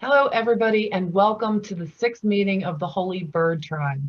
Hello, everybody, and welcome to the sixth meeting of the Holy Bird Tribe.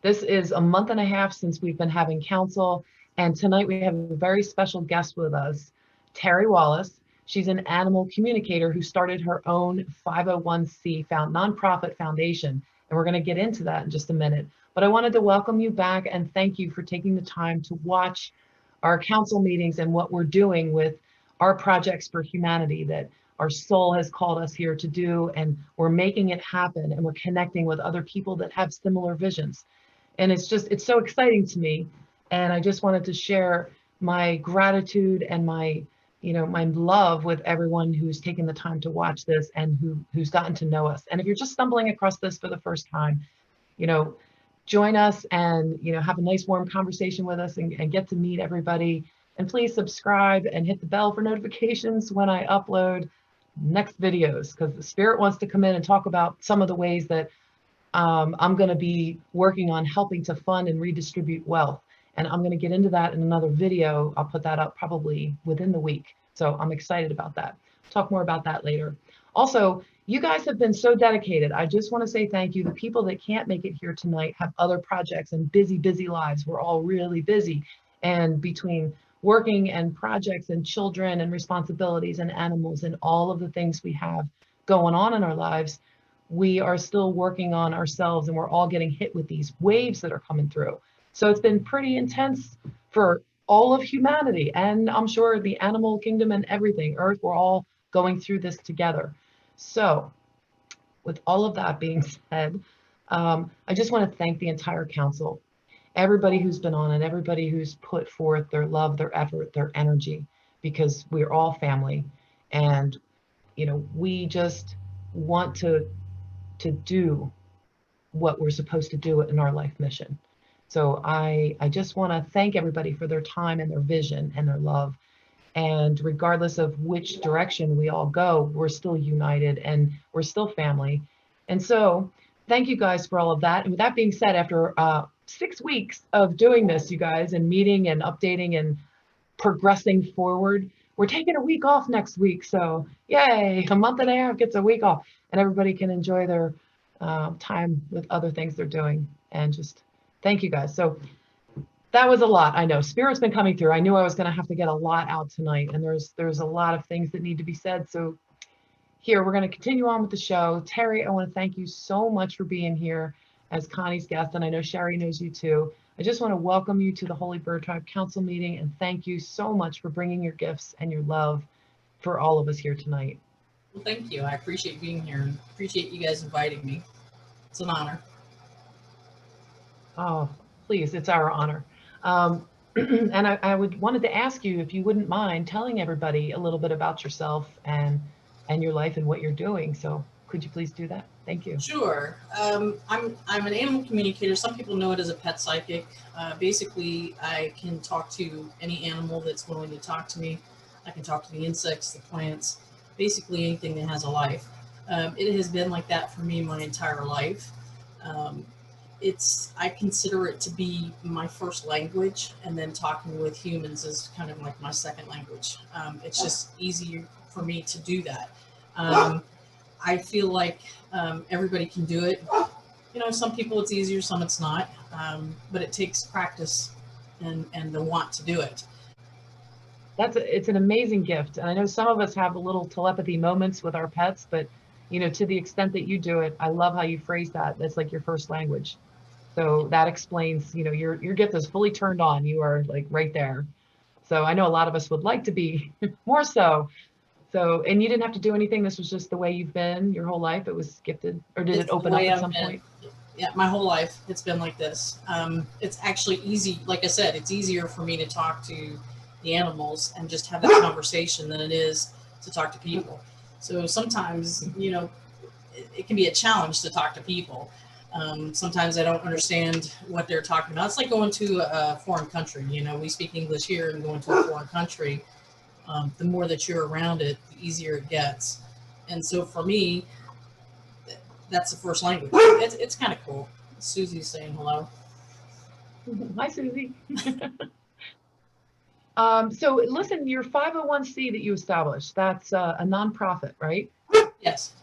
This is a month and a half since we've been having council, and tonight we have a very special guest with us, Terri Wallace. She's an animal communicator who started her own 501c nonprofit foundation, and we're going to get into that in just a minute. But I wanted to welcome you back and thank you for taking the time to watch our council meetings and what we're doing with our projects for humanity that our soul has called us here to do, and we're making it happen, and we're connecting with other people that have similar visions. And it's so exciting to me. And I just wanted to share my gratitude and my love with everyone who's taken the time to watch this and who's gotten to know us. And if you're just stumbling across this for the first time, you know, join us and, have a nice warm conversation with us and get to meet everybody. And please subscribe and hit the bell for notifications when I upload next videos, because the spirit wants to come in and talk about some of the ways that I'm going to be working on helping to fund and redistribute wealth. And I'm going to get into that in another video. I'll put that up probably within the week. So I'm excited about that. Talk more about that later. Also, you guys have been so dedicated. I just want to say thank you. The people that can't make it here tonight have other projects and busy lives. We're all really busy. And between working and projects and children and responsibilities and animals and all of the things we have going on in our lives, we are still working on ourselves, and we're all getting hit with these waves that are coming through. So it's been pretty intense for all of humanity, and I'm sure the animal kingdom and everything, Earth, we're all going through this together. So with all of that being said, I just want to thank the entire council, everybody who's been on and everybody who's put forth their love, their effort, their energy, because we're all family. And, we just want to do what we're supposed to do in our life mission. So I just want to thank everybody for their time and their vision and their love. And regardless of which direction we all go, we're still united and we're still family. And so thank you guys for all of that. And with that being said, after 6 weeks of doing this, you guys, and meeting and updating and progressing forward, we're taking a week off next week. So yay, a month and a half gets a week off, and everybody can enjoy their time with other things they're doing. And just thank you guys. So that was a lot. I know Spirit's been coming through. I knew I was going to have to get a lot out tonight, and there's a lot of things that need to be said. So here, we're going to continue on with the show. Terri, I want to thank you so much for being here as Connie's guest, and I know Sherry knows you too. I just want to welcome you to the Holy Bird Tribe Council meeting, and thank you so much for bringing your gifts and your love for all of us here tonight. Well, thank you. I appreciate being here and appreciate you guys inviting me. It's an honor. Oh, please, it's our honor. And I wanted to ask you if you wouldn't mind telling everybody a little bit about yourself and your life and what you're doing. So could you please do that? Thank you. Sure. I'm an animal communicator. Some people know it as a pet psychic. Basically, I can talk to any animal that's willing to talk to me. I can talk to the insects, the plants, basically anything that has a life. It has been like that for me my entire life. I consider it to be my first language, and then talking with humans is kind of like my second language. It's just easier for me to do that. I feel like everybody can do it. Some people it's easier, some it's not, but it takes practice and the want to do it. It's an amazing gift. And I know some of us have a little telepathy moments with our pets, but to the extent that you do it, I love how you phrase that. That's like your first language. So that explains, your gift is fully turned on. You are like right there. So I know a lot of us would like to be more so. So, and you didn't have to do anything. This was just the way you've been your whole life. It was gifted, or did it open up at some point? Yeah, my whole life it's been like this. It's actually easy. Like I said, it's easier for me to talk to the animals and just have that conversation than it is to talk to people. So sometimes, it can be a challenge to talk to people. Sometimes I don't understand what they're talking about. It's like going to a foreign country. We speak English here, and going to a foreign country, the more that you're around it, the easier it gets. And so for me, that's the first language. It's kind of cool. Susie's saying hello. Hi, Susie. So listen, your 501c that you established, that's a nonprofit, right? Yes.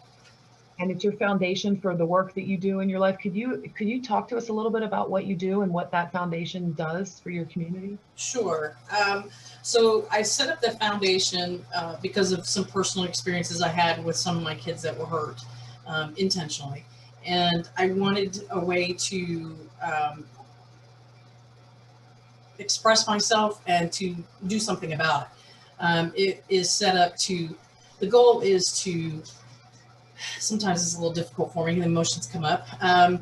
and it's your foundation for the work that you do in your life. Could you talk to us a little bit about what you do and what that foundation does for your community? Sure. So I set up the foundation because of some personal experiences I had with some of my kids that were hurt intentionally. And I wanted a way to express myself and to do something about it. It is set up to, the goal is to, sometimes it's a little difficult for me, the emotions come up. The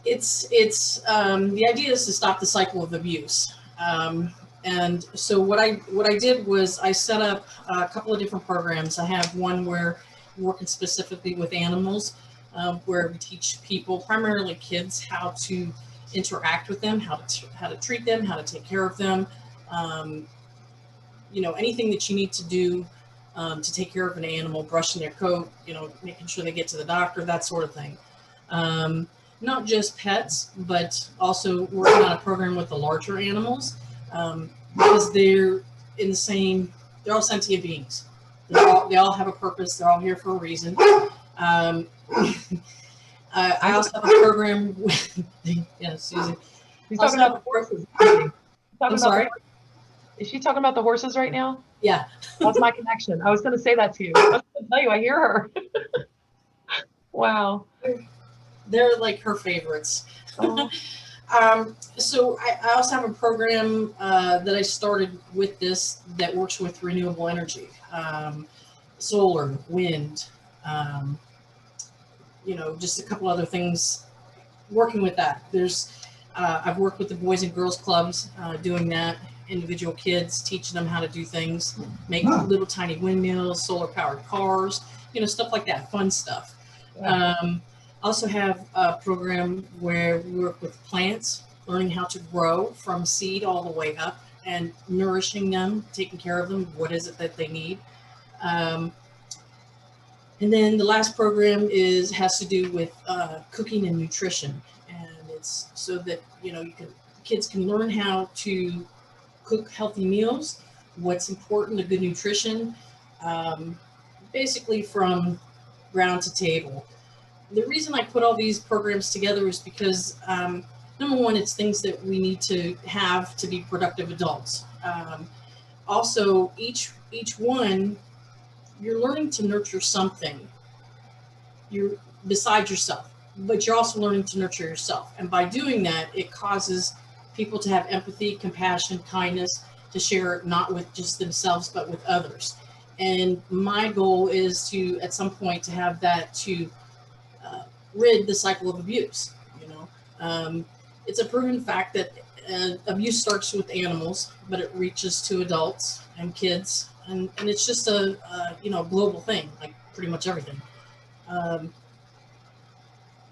idea is to stop the cycle of abuse. And so what I did was I set up a couple of different programs. I have one where we're working specifically with animals, where we teach people, primarily kids, how to interact with them, how to treat them, how to take care of them. Anything that you need to do to take care of an animal, brushing their coat, making sure they get to the doctor, that sort of thing. Not just pets, but also working on a program with the larger animals, because they're all sentient beings. They all have a purpose. They're all here for a reason. I also have a program with, yeah, Susan. She's talking about the horses. I'm sorry? Is she talking about the horses right now? Yeah. That's my connection. I was going to say that to you. I was going to tell you, I hear her. Wow. They're like her favorites. Oh. So I also have a program that I started with this that works with renewable energy, solar, wind, just a couple other things working with that. I've worked with the Boys and Girls Clubs doing that, individual kids, teaching them how to do things, make little tiny windmills, solar powered cars, stuff like that, fun stuff. I also have a program where we work with plants, learning how to grow from seed all the way up and nourishing them, taking care of them. What is it that they need? And then the last program has to do with cooking and nutrition. And it's so that, kids can learn how to cook healthy meals, what's important, a good nutrition, basically from ground to table. The reason I put all these programs together is because, number one, it's things that we need to have to be productive adults. Also, each one, you're learning to nurture something. You're beside yourself, but you're also learning to nurture yourself. And by doing that, it causes people to have empathy, compassion, kindness, to share not with just themselves, but with others. And my goal is to, at some point, to have that to rid the cycle of abuse. It's a proven fact that abuse starts with animals, but it reaches to adults and kids, and it's just a global thing, like pretty much everything.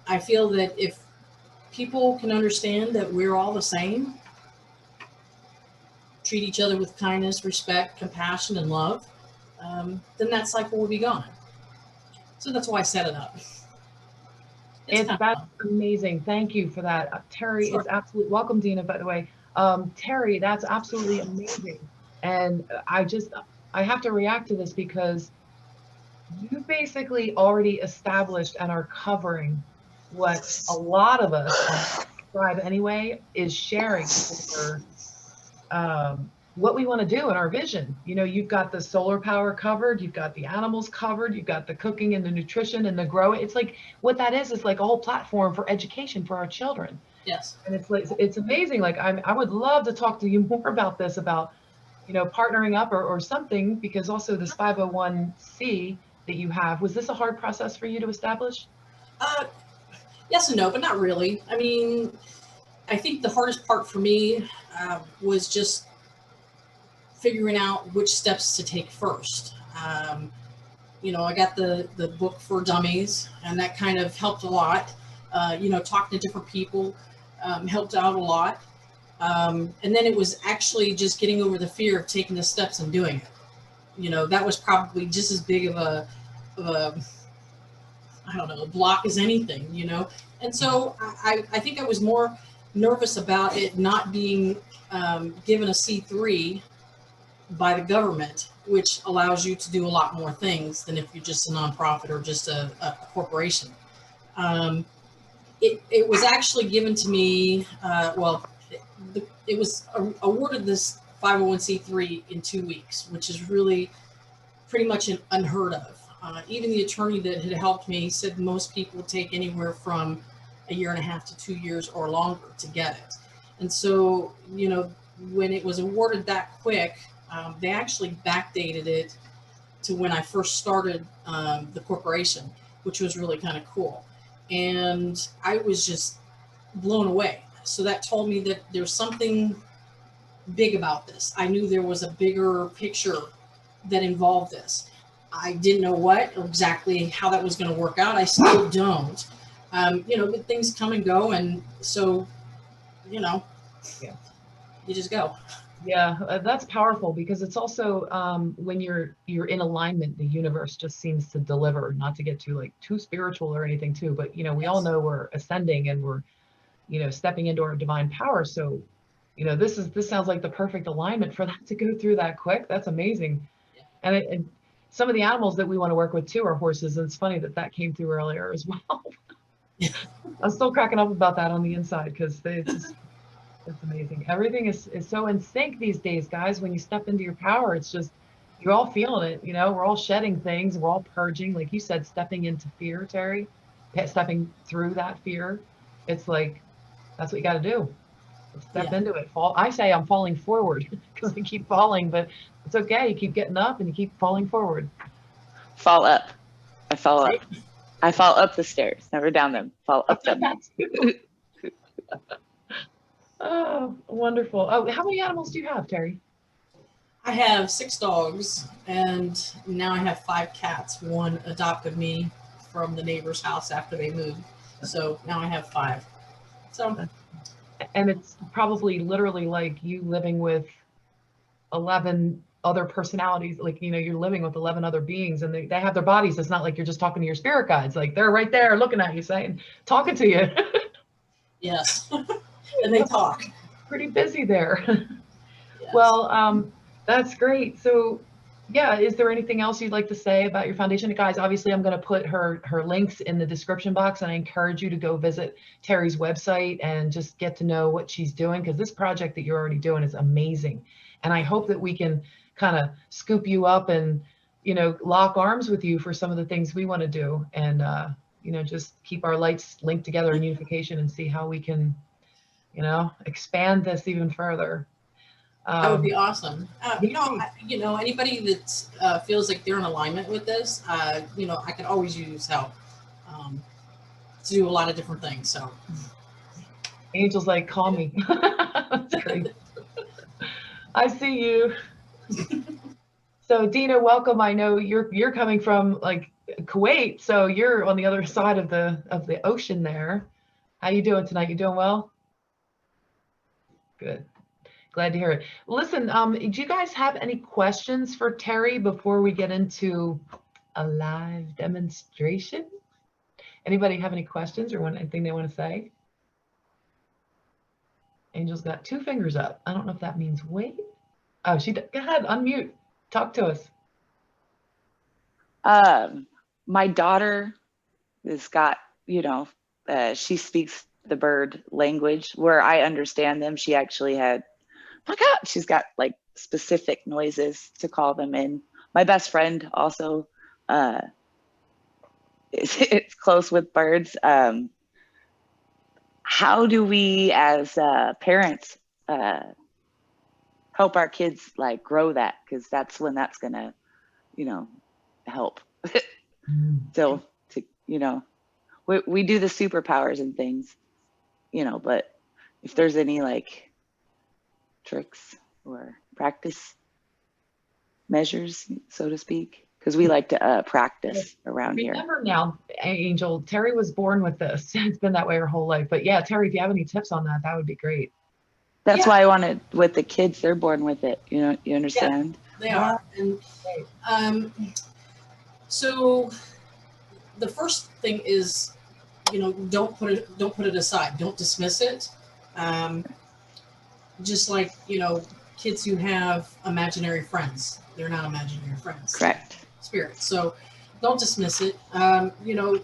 I feel that if people can understand that we're all the same, treat each other with kindness, respect, compassion, and love, then that cycle will be gone. So that's why I set it up. That's amazing. Thank you for that. Terri, Sure. It's absolutely, welcome Dina, by the way. Terri, that's absolutely amazing. And I have to react to this because you basically already established and are covering what a lot of us on Tribe anyway is sharing for what we want to do in our vision. You've got the solar power covered, you've got the animals covered, you've got the cooking and the nutrition and the growing. It's like what that is like a whole platform for education for our children. Yes. And it's amazing. Like I would love to talk to you more about this, about partnering up or something, because also this 501c that you have, was this a hard process for you to establish? Yes and no, but not really. I mean, I think the hardest part for me was just figuring out which steps to take first. I got the book for dummies, and that kind of helped a lot. Talking to different people helped out a lot. And then it was actually just getting over the fear of taking the steps and doing it. That was probably just as big of a block as anything, And so I think I was more nervous about it not being given a C3 by the government, which allows you to do a lot more things than if you're just a nonprofit or just a corporation. It was actually given to me, it was awarded this 501c3 in 2 weeks, which is really pretty much unheard of. Even the attorney that had helped me said most people take anywhere from a year and a half to 2 years or longer to get it. And so, you know, when it was awarded that quick, they actually backdated it to when I first started the corporation, which was really kind of cool. And I was just blown away. So that told me that there's something big about this. I knew there was a bigger picture that involved this. I didn't know what exactly how that was going to work out. I still don't. You know, but things come and go, and so, you know, Yeah. You just go. Yeah, that's powerful, because it's also when you're in alignment, the universe just seems to deliver. Not to get too spiritual or anything too, but you know, we all know we're ascending and we're, you know, stepping into our divine power. So, you know, this sounds like the perfect alignment for that to go through that quick. That's amazing. Yeah. And some of the animals that we want to work with too are horses. And it's funny that came through earlier as well. I'm still cracking up about that on the inside, because it's amazing. Everything is so in sync these days, guys. When you step into your power, it's just, you're all feeling it. You know, we're all shedding things. We're all purging, like you said, stepping into fear, Terri, stepping through that fear. It's like, that's what you got to do. Step into it. I say I'm falling forward because I keep falling, but it's okay. You keep getting up and you keep falling forward. Fall up. I fall up. I fall up the stairs, never down them. Fall up them. Oh, wonderful. Oh, how many animals do you have, Terri? I have 6 dogs, and now I have 5 cats. One adopted me from the neighbor's house after they moved. So now I have 5. So, and it's probably literally like you living with 11 other personalities. Like, you know, you're living with 11 other beings, and they have their bodies. It's not like you're just talking to your spirit guides. Like, they're right there looking at you, saying, talking to you. yes. And they talk. Pretty busy there. Yes. Well, that's great. So yeah, is there anything else you'd like to say about your foundation? Guys, obviously I'm going to put her links in the description box, and I encourage you to go visit Terri's website and just get to know what she's doing, because this project that you're already doing is amazing. And I hope that we can kind of scoop you up and, you know, lock arms with you for some of the things we want to do, and, you know, just keep our lights linked together in unification and see how we can, you know, expand this even further. That would be awesome. You know, anybody that feels like they're in alignment with this, you know, I could always use help to do a lot of different things. So, Angel's like, call me. That's great. I see you. So, Dina, welcome. I know you're coming from like Kuwait, so you're on the other side of the ocean there. How you doing tonight? You doing well? Good. Glad to hear it. Listen, do you guys have any questions for Terri before we get into a live demonstration? Anybody have any questions or anything they want to say? Angel's got 2 fingers up. I don't know if that means wait. Oh, go ahead, unmute. Talk to us. My daughter has got, you know, she speaks the bird language where I understand them. She actually had, my God, she's got like specific noises to call them in. My best friend also it's close with birds. How do we as parents help our kids like grow that? Because that's when that's gonna, you know, help. So to, you know, we do the superpowers and things, you know, but if there's any like tricks or practice measures, so to speak, because we like to practice around here. Remember now, Angel, Terri was born with this. It's been that way her whole life. But yeah, Terri, if you have any tips on that, that would be great. That's why I wanted with the kids, they're born with it. You know, you understand? Yeah, they are. And so the first thing is, you know, don't put it aside. Don't dismiss it. Just like, you know, kids who have imaginary friends. They're not imaginary friends. Correct. Spirits. So don't dismiss it. You know,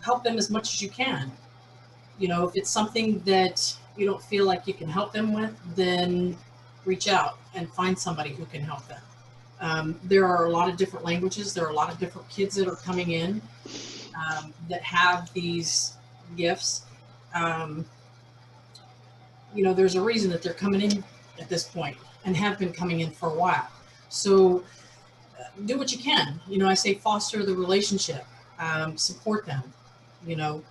help them as much as you can. You know, if it's something that you don't feel like you can help them with, then reach out and find somebody who can help them. There are a lot of different languages. There are a lot of different kids that are coming in that have these gifts. You know, there's a reason that they're coming in at this point and have been coming in for a while. So do what you can. You know, I say foster the relationship, support them. You know,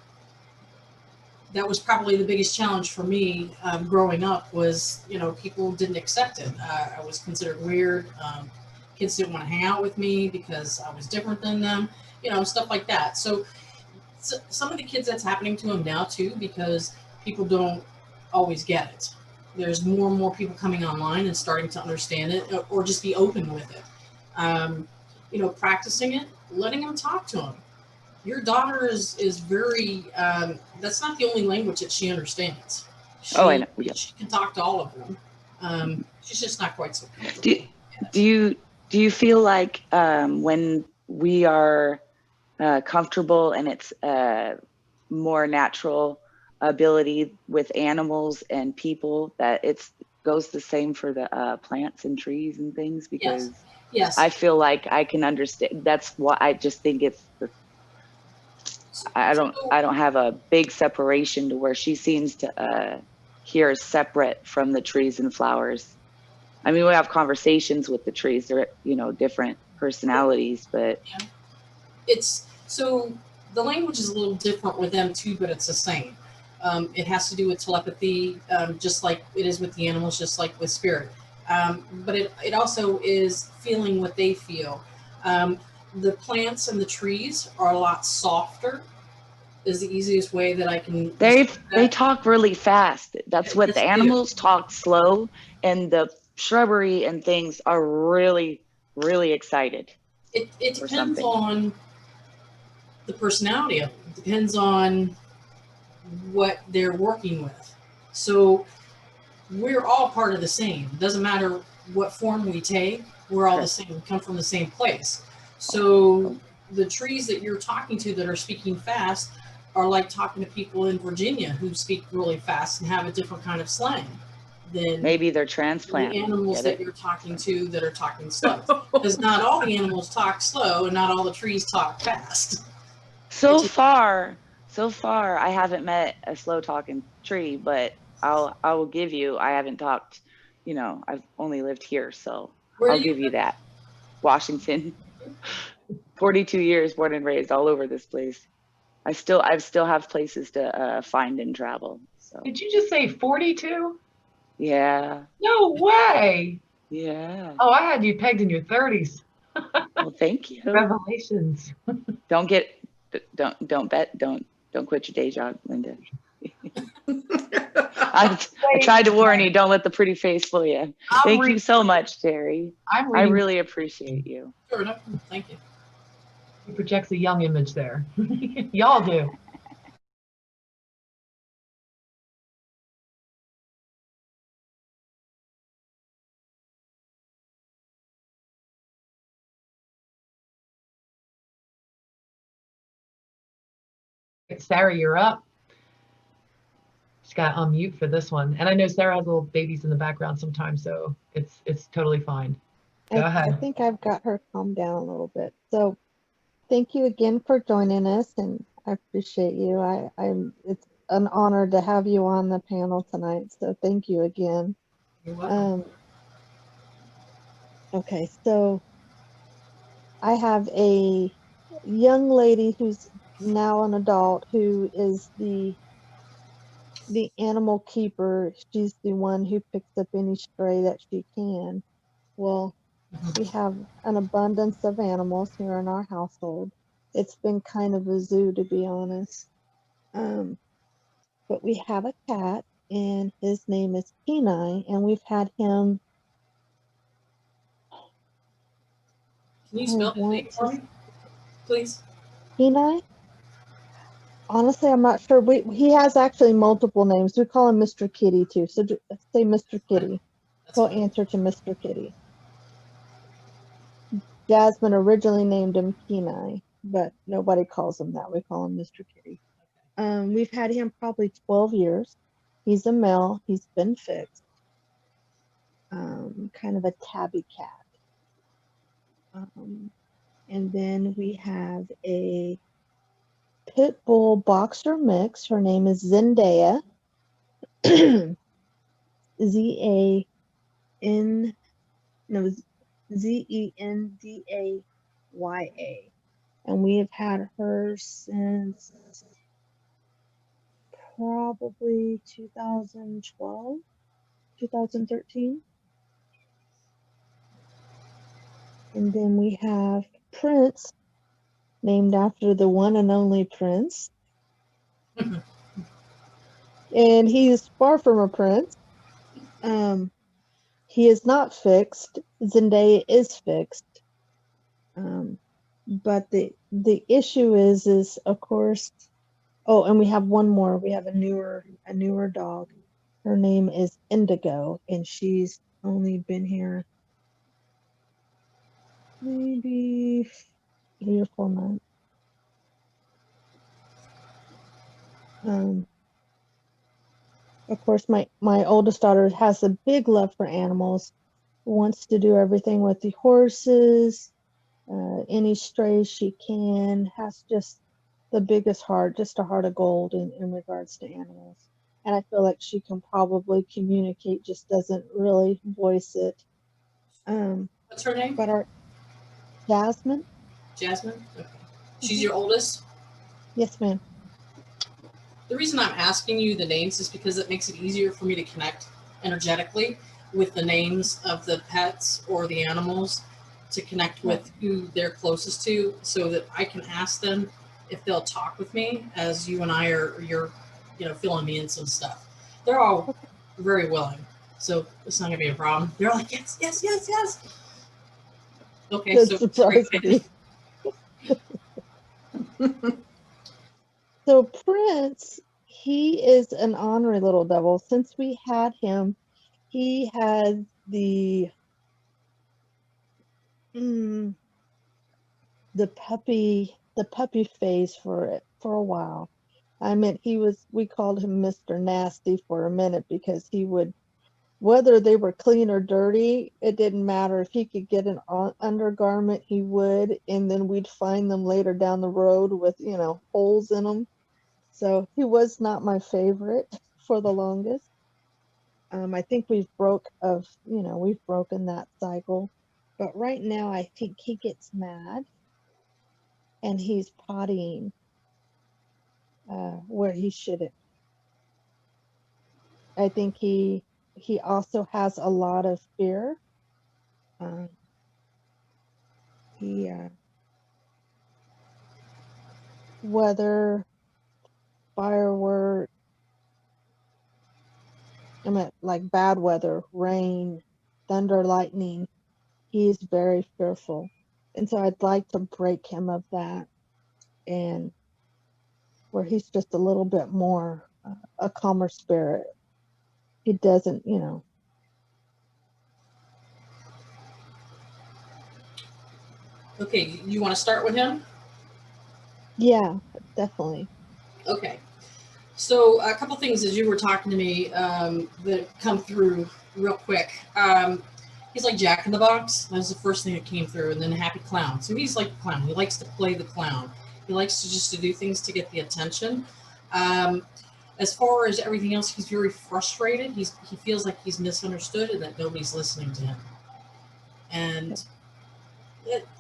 that was probably the biggest challenge for me growing up was, you know, people didn't accept it. I was considered weird. Kids didn't want to hang out with me because I was different than them, you know, stuff like that. So some of the kids, that's happening to them now too, because people don't always get it. There's more and more people coming online and starting to understand it or just be open with it. You know, practicing it, letting them talk to them. Your daughter is very, that's not the only language that she understands. I know. Yeah. She can talk to all of them. She's just not quite so comfortable. Do you feel like when we are comfortable and it's more natural ability with animals and people, that it goes the same for the plants and trees and things? Because yes. I feel like I can understand. That's why I just think it's I don't have a big separation to where she seems to hear separate from the trees and flowers. I mean, we have conversations with the trees. They're, you know, different personalities, but it's so the language is a little different with them too, but it's the same. It has to do with telepathy, just like it is with the animals, just like with spirit. But it also is feeling what they feel. The plants and the trees are a lot softer, is the easiest way that I can. They talk really fast. That's what the animals talk slow, and the shrubbery and things are really, really excited. It depends on the personality of it. It depends on what they're working with. So we're all part of the same. It doesn't matter what form we take, we're all the same. We come from the same place. So the trees that you're talking to that are speaking fast are like talking to people in Virginia who speak really fast and have a different kind of slang than maybe they're transplant. The animals that you're talking to that are talking slow. Because not all the animals talk slow and not all the trees talk fast. So far, I haven't met a slow talking tree, but I will give you, I haven't talked, you know, I've only lived here, so I'll give you that. Washington, 42 years, born and raised, all over this place. I still have places to find and travel. So. Did you just say 42? Yeah. No way. Yeah. Oh, I had you pegged in your 30s. Well, thank you. Revelations. Don't quit your day job, Linda. I tried to warn you, don't let the pretty face fool you. Thank you so much, Terri. I really appreciate you. Sure enough. Thank you. He projects a young image there. Y'all do. Sara, you're up. Just got to unmute for this one. And I know Sara has little babies in the background sometimes, so it's totally fine. Go ahead. I think I've got her calmed down a little bit. So thank you again for joining us, and I appreciate you. It's an honor to have you on the panel tonight, so thank you again. You're welcome. Okay, so I have a young lady who's now an adult who is the animal keeper. She's the one who picks up any stray that she can. Well, we have an abundance of animals here in our household. It's been kind of a zoo, to be honest. But we have a cat, and his name is Kenai, and we've had him. Can you spell his name for me, please? Kenai? Honestly, I'm not sure. He has actually multiple names. We call him Mr. Kitty too. So say Mr. Kitty. will answer to Mr. Kitty. Jasmine originally named him Kenai, but nobody calls him that. We call him Mr. Kitty. We've had him probably 12 years. He's a male. He's been fixed. Kind of a tabby cat. And then we have a pit bull boxer mix. Her name is Zendaya. Z-A-N, no, Z-E-N-D-A-Y-A. And we have had her since probably 2012, 2013. And then we have Prince, named after the one and only Prince. And he is far from a prince. He is not fixed. Zendaya is fixed. But the issue is of course, oh, and we have one more. We have a newer dog. Her name is Indigo, and she's only been here maybe 3 or 4 months. Of course, my oldest daughter has a big love for animals, wants to do everything with the horses, any strays she can, has just the biggest heart, just a heart of gold in regards to animals. And I feel like she can probably communicate, just doesn't really voice it. What's her name? But our Jasmine? Jasmine? Okay. She's your oldest? Yes, ma'am. The reason I'm asking you the names is because it makes it easier for me to connect energetically with the names of the pets or the animals, to connect with who they're closest to, so that I can ask them if they'll talk with me as you and I you're filling me in some stuff. They're all very willing, so it's not gonna be a problem. They're like, yes, yes, yes, yes. Okay, That so surprised me. So Prince, he is an ornery little devil. Since we had him, he had the puppy phase for a while. I mean, we called him Mr. Nasty for a minute, because he would, whether they were clean or dirty, it didn't matter. If he could get an undergarment, he would, and then we'd find them later down the road with, holes in them. So he was not my favorite for the longest. I think we've broken that cycle. But right now, I think he gets mad and he's pottying where he shouldn't. I think he also has a lot of fear. Weather, firework, like bad weather, rain, thunder, lightning, he's very fearful. And so I'd like to break him of that, and where he's just a little bit more a calmer spirit. He doesn't, Okay, you want to start with him? Yeah, definitely. Okay. So a couple things as you were talking to me that come through real quick. He's like Jack in the Box. That was the first thing that came through. And then Happy Clown. So he's like a clown. He likes to play the clown. He likes to do things to get the attention. As far as everything else, he's very frustrated. He feels like he's misunderstood and that nobody's listening to him. And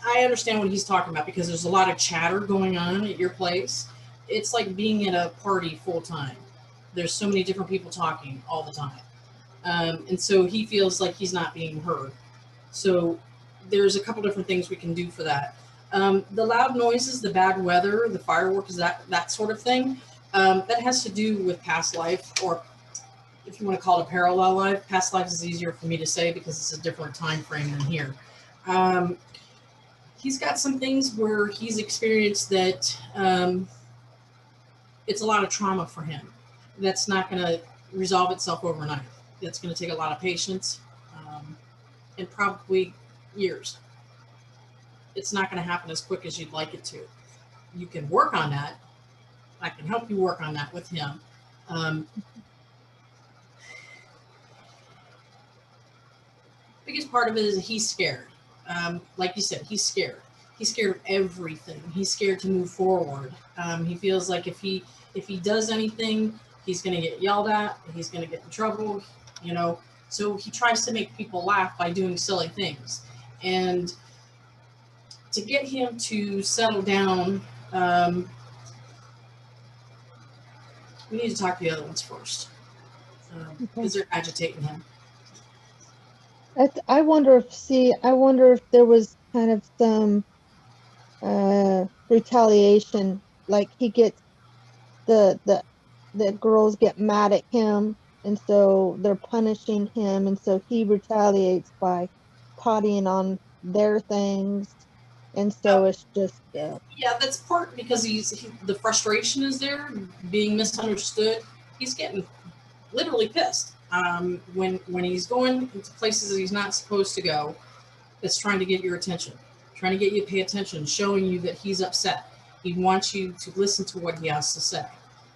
I understand what he's talking about, because there's a lot of chatter going on at your place. It's like being at a party full time. There's so many different people talking all the time. And so he feels like he's not being heard. So there's a couple different things we can do for that. The loud noises, the bad weather, the fireworks, that sort of thing, that has to do with past life, or if you want to call it a parallel life. Past life is easier for me to say because it's a different time frame than here. He's got some things where he's experienced that it's a lot of trauma for him. That's not going to resolve itself overnight. That's going to take a lot of patience, in probably years. It's not going to happen as quick as you'd like it to. You can work on that. I can help you work on that with him. Biggest part of it is he's scared. Like you said, he's scared. He's scared of everything. He's scared to move forward. He feels like if he does anything, he's going to get yelled at. He's going to get in trouble. You know, so he tries to make people laugh by doing silly things. And to get him to settle down, we need to talk to the other ones first, because they're agitating him. I wonder if there was kind of some retaliation, like he gets the girls get mad at him, and so they're punishing him, and so he retaliates by pottying on their things, and so it's just Yeah, that's part because the frustration is there, being misunderstood. He's getting literally pissed when he's going into places that he's not supposed to go. It's trying to get your attention, trying to get you to pay attention, showing you that he's upset. He wants you to listen to what he has to say.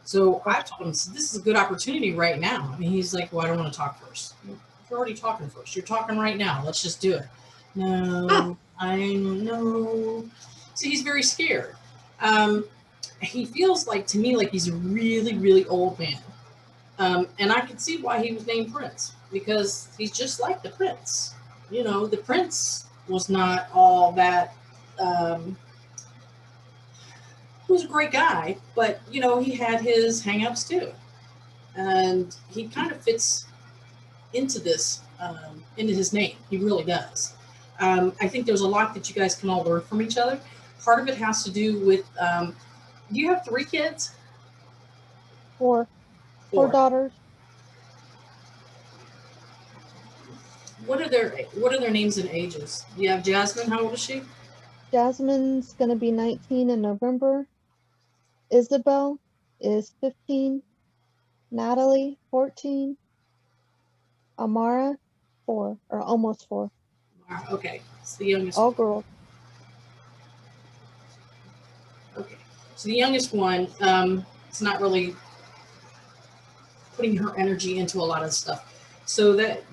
So I told him, this is a good opportunity right now. I mean, he's like, well, I don't want to talk first. You're already talking first. You're talking right now. Let's just do it. No, I know. So he's very scared. He feels like, to me, like he's a really, really old man. And I can see why he was named Prince, because he's just like the prince. You know, the prince was not all that. He was a great guy, but, you know, he had his hang-ups too. And he kind of fits into this, into his name. He really does. I think there's a lot that you guys can all learn from each other. Part of it has to do with, do you have 3 kids? 4 daughters. What are their names and ages? You have Jasmine. How old is she? Jasmine's going to be 19 in November. Isabel is 15. Natalie, 14. Amara, 4, or almost 4. Okay, it's the youngest. All girls. Okay, so the youngest one, it's not really putting her energy into a lot of stuff. So that,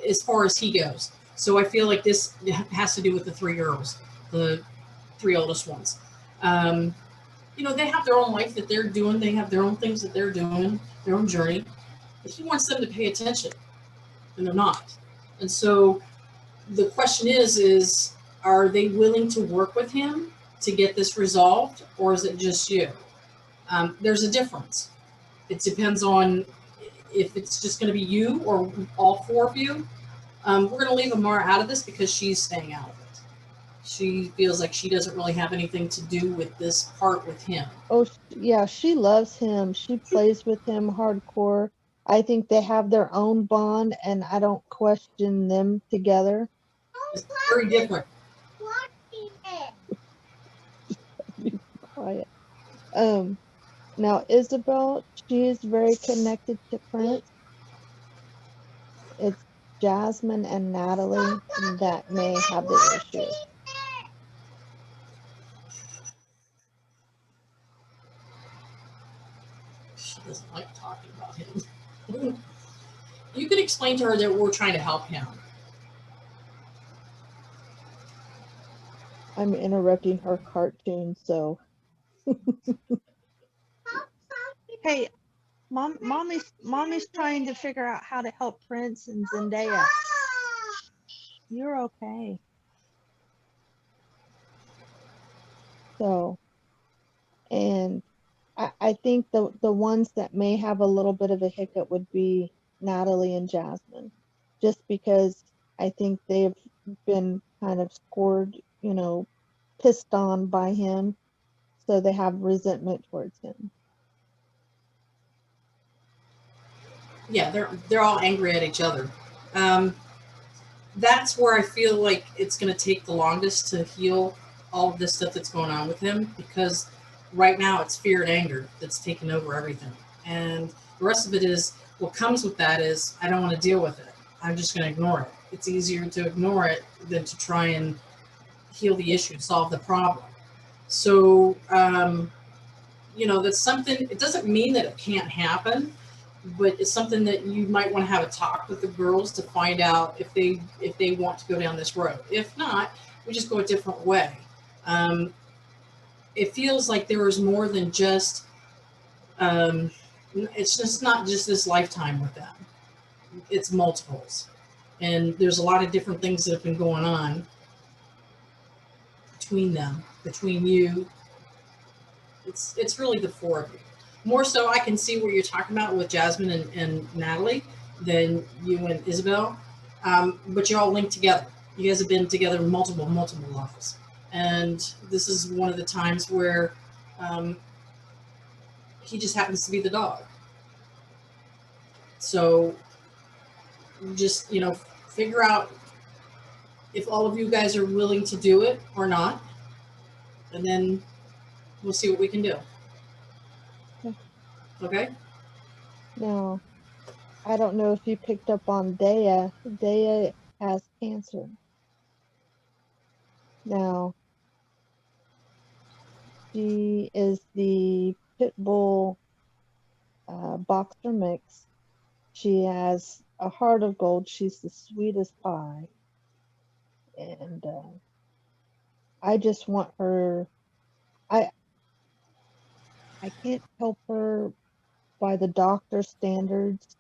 as far as he goes, so I feel like this has to do with the 3 girls, the 3 oldest ones. You know, they have their own life that they're doing. They have their own things that they're doing, their own journey. But he wants them to pay attention, and they're not. And so the question is, are they willing to work with him to get this resolved, or is it just you? There's a difference. It depends on if it's just going to be you or all 4 of you. We're going to leave Amara out of this because she's staying out of it. She feels like she doesn't really have anything to do with this part with him. Oh, yeah, she loves him. She plays with him hardcore. I think they have their own bond, and I don't question them together. It's very different. Be quiet. Now Isabel, she is very connected to Prince. It's Jasmine and Natalie that may have the issue. She doesn't like talking about him. You could explain to her that we're trying to help him. I'm interrupting her cartoon, so. Hey, mommy's trying to figure out how to help Prince and Zendaya. You're okay. So, and I think the ones that may have a little bit of a hiccup would be Natalie and Jasmine, just because I think they've been kind of scored, you know, pissed on by him, so they have resentment towards him. Yeah, they're all angry at each other. That's where I feel like it's going to take the longest to heal all of this stuff that's going on with him, because right now it's fear and anger that's taken over everything. And the rest of it is, what comes with that is, I don't want to deal with it. I'm just going to ignore it. it's easier to ignore it than to try and heal the issue, solve the problem. So, that's something, it doesn't mean that it can't happen, but it's something that you might want to have a talk with the girls to find out if they want to go down this road. If not, we just go a different way. It feels like there is more than just, it's just not just this lifetime with them. It's multiples. And there's a lot of different things that have been going on between them, between you. It's really the four of you. More so, I can see what you're talking about with Jasmine and Natalie than you and Isabel. But you're all linked together. You guys have been together multiple levels. And this is one of the times where he just happens to be the dog. So just, figure out if all of you guys are willing to do it or not. And then we'll see what we can do. Okay? Now, I don't know if you picked up on Dea. Dea has cancer. Now, she is the pit bull boxer mix. She has a heart of gold. She's the sweetest pie. And I just want her, I can't help her by the doctor's standards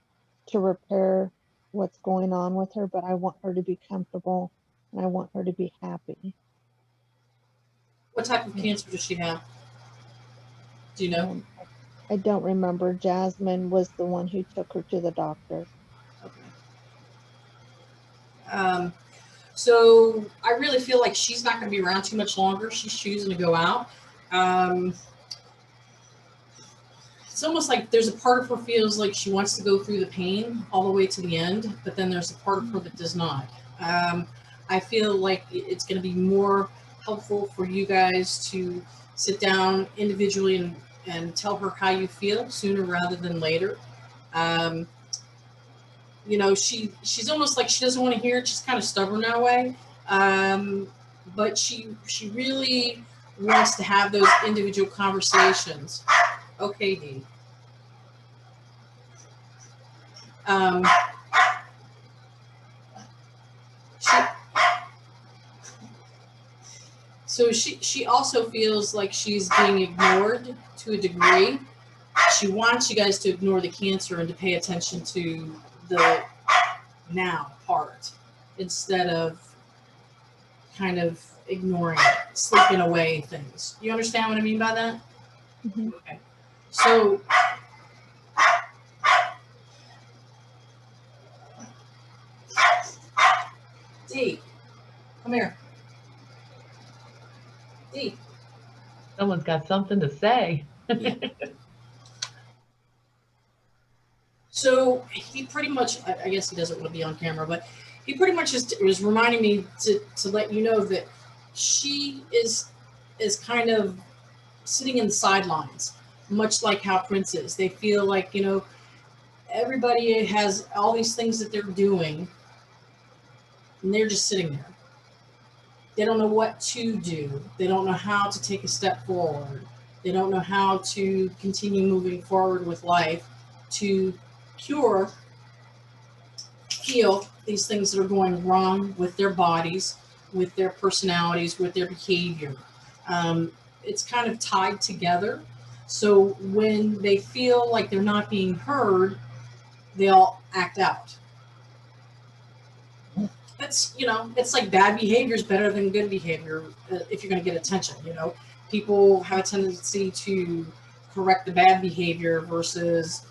to repair what's going on with her, but I want her to be comfortable and I want her to be happy. What type of cancer does she have? Do you know? I don't remember. Jasmine was the one who took her to the doctor. Okay. So I really feel like she's not going to be around too much longer. She's choosing to go out. It's almost like there's a part of her feels like she wants to go through the pain all the way to the end, but then there's a part of her that does not. I feel like it's going to be more helpful for you guys to sit down individually and tell her how you feel sooner rather than later. She's almost like she doesn't want to hear it. She's kind of stubborn that way. But she really wants to have those individual conversations. Okay, Dee. She also feels like she's being ignored to a degree. She wants you guys to ignore the cancer and to pay attention to the now part instead of kind of ignoring it, sleeping away things. You understand what I mean by that? Mm-hmm. Okay. So Dee, come here. Dee. Someone's got something to say. Yeah. So he pretty much, I guess he doesn't want to be on camera, but he pretty much was reminding me to let you know that she is kind of sitting in the sidelines, much like how Prince is. They feel like, everybody has all these things that they're doing, and they're just sitting there. They don't know what to do. They don't know how to take a step forward. They don't know how to continue moving forward with life to heal these things that are going wrong with their bodies, with their personalities, with their behavior. It's kind of tied together. So when they feel like they're not being heard, they'll act out. It's like bad behavior is better than good behavior if you're going to get attention. People have a tendency to correct the bad behavior versus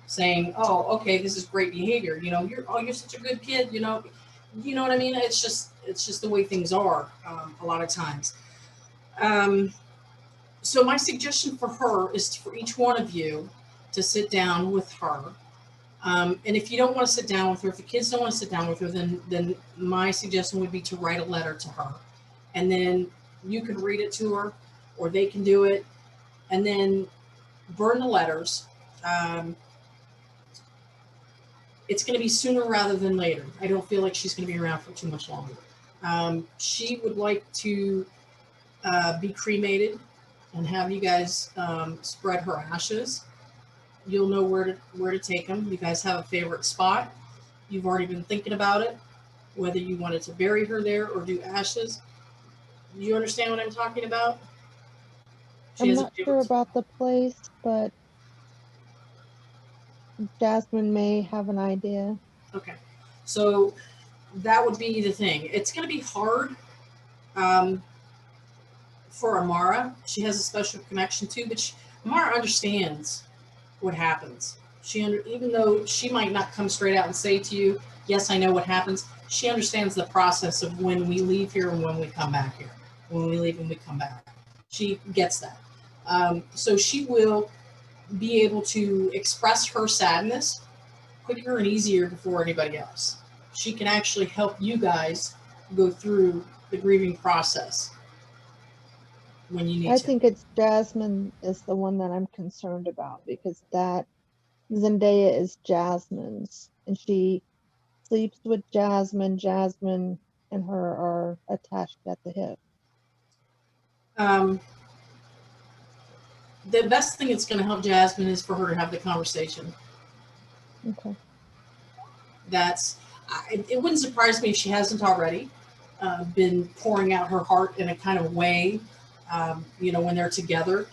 saying, "Oh, okay, this is great behavior." You're such a good kid. You know what I mean? It's just the way things are a lot of times. So my suggestion for her is for each one of you to sit down with her. And if you don't want to sit down with her, if the kids don't want to sit down with her, then my suggestion would be to write a letter to her. And then you can read it to her, or they can do it, and then burn the letters. it's going to be sooner rather than later. I don't feel like she's going to be around for too much longer. She would like to be cremated and have you guys spread her ashes. You'll know where to take them. You guys have a favorite spot. You've already been thinking about it, whether you wanted to bury her there or do ashes. You understand what I'm talking about? I'm not sure about the place, but Jasmine may have an idea. Okay, so that would be the thing. It's going to be hard for Amara. She has a special connection too, but Amara understands what happens. Even though she might not come straight out and say to you, yes, I know what happens, she understands the process of when we leave here and when we come back here. When we leave and we come back. She gets that. So she will be able to express her sadness quicker and easier before anybody else. She can actually help you guys go through the grieving process when you need to. I think it's Jasmine is the one that I'm concerned about, because that Zendaya is Jasmine's, and she sleeps with Jasmine. Jasmine and her are attached at the hip. The best thing that's going to help Jasmine is for her to have the conversation. Okay. It wouldn't surprise me if she hasn't already been pouring out her heart in a kind of way, when they're together.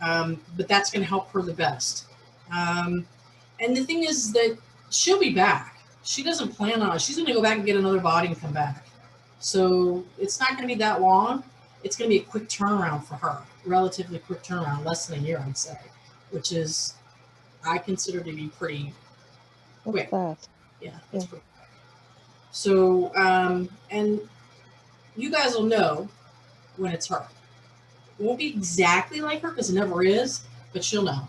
But that's going to help her the best. And the thing is that she'll be back. She doesn't plan on it. She's going to go back and get another body and come back. So it's not going to be that long. It's going to be a quick turnaround for her, relatively quick turnaround, less than a year, I'd say, which is, I consider to be pretty quick. Fast. Yeah, that's pretty quick. So, and you guys will know when it's her. It won't be exactly like her because it never is, but she'll know.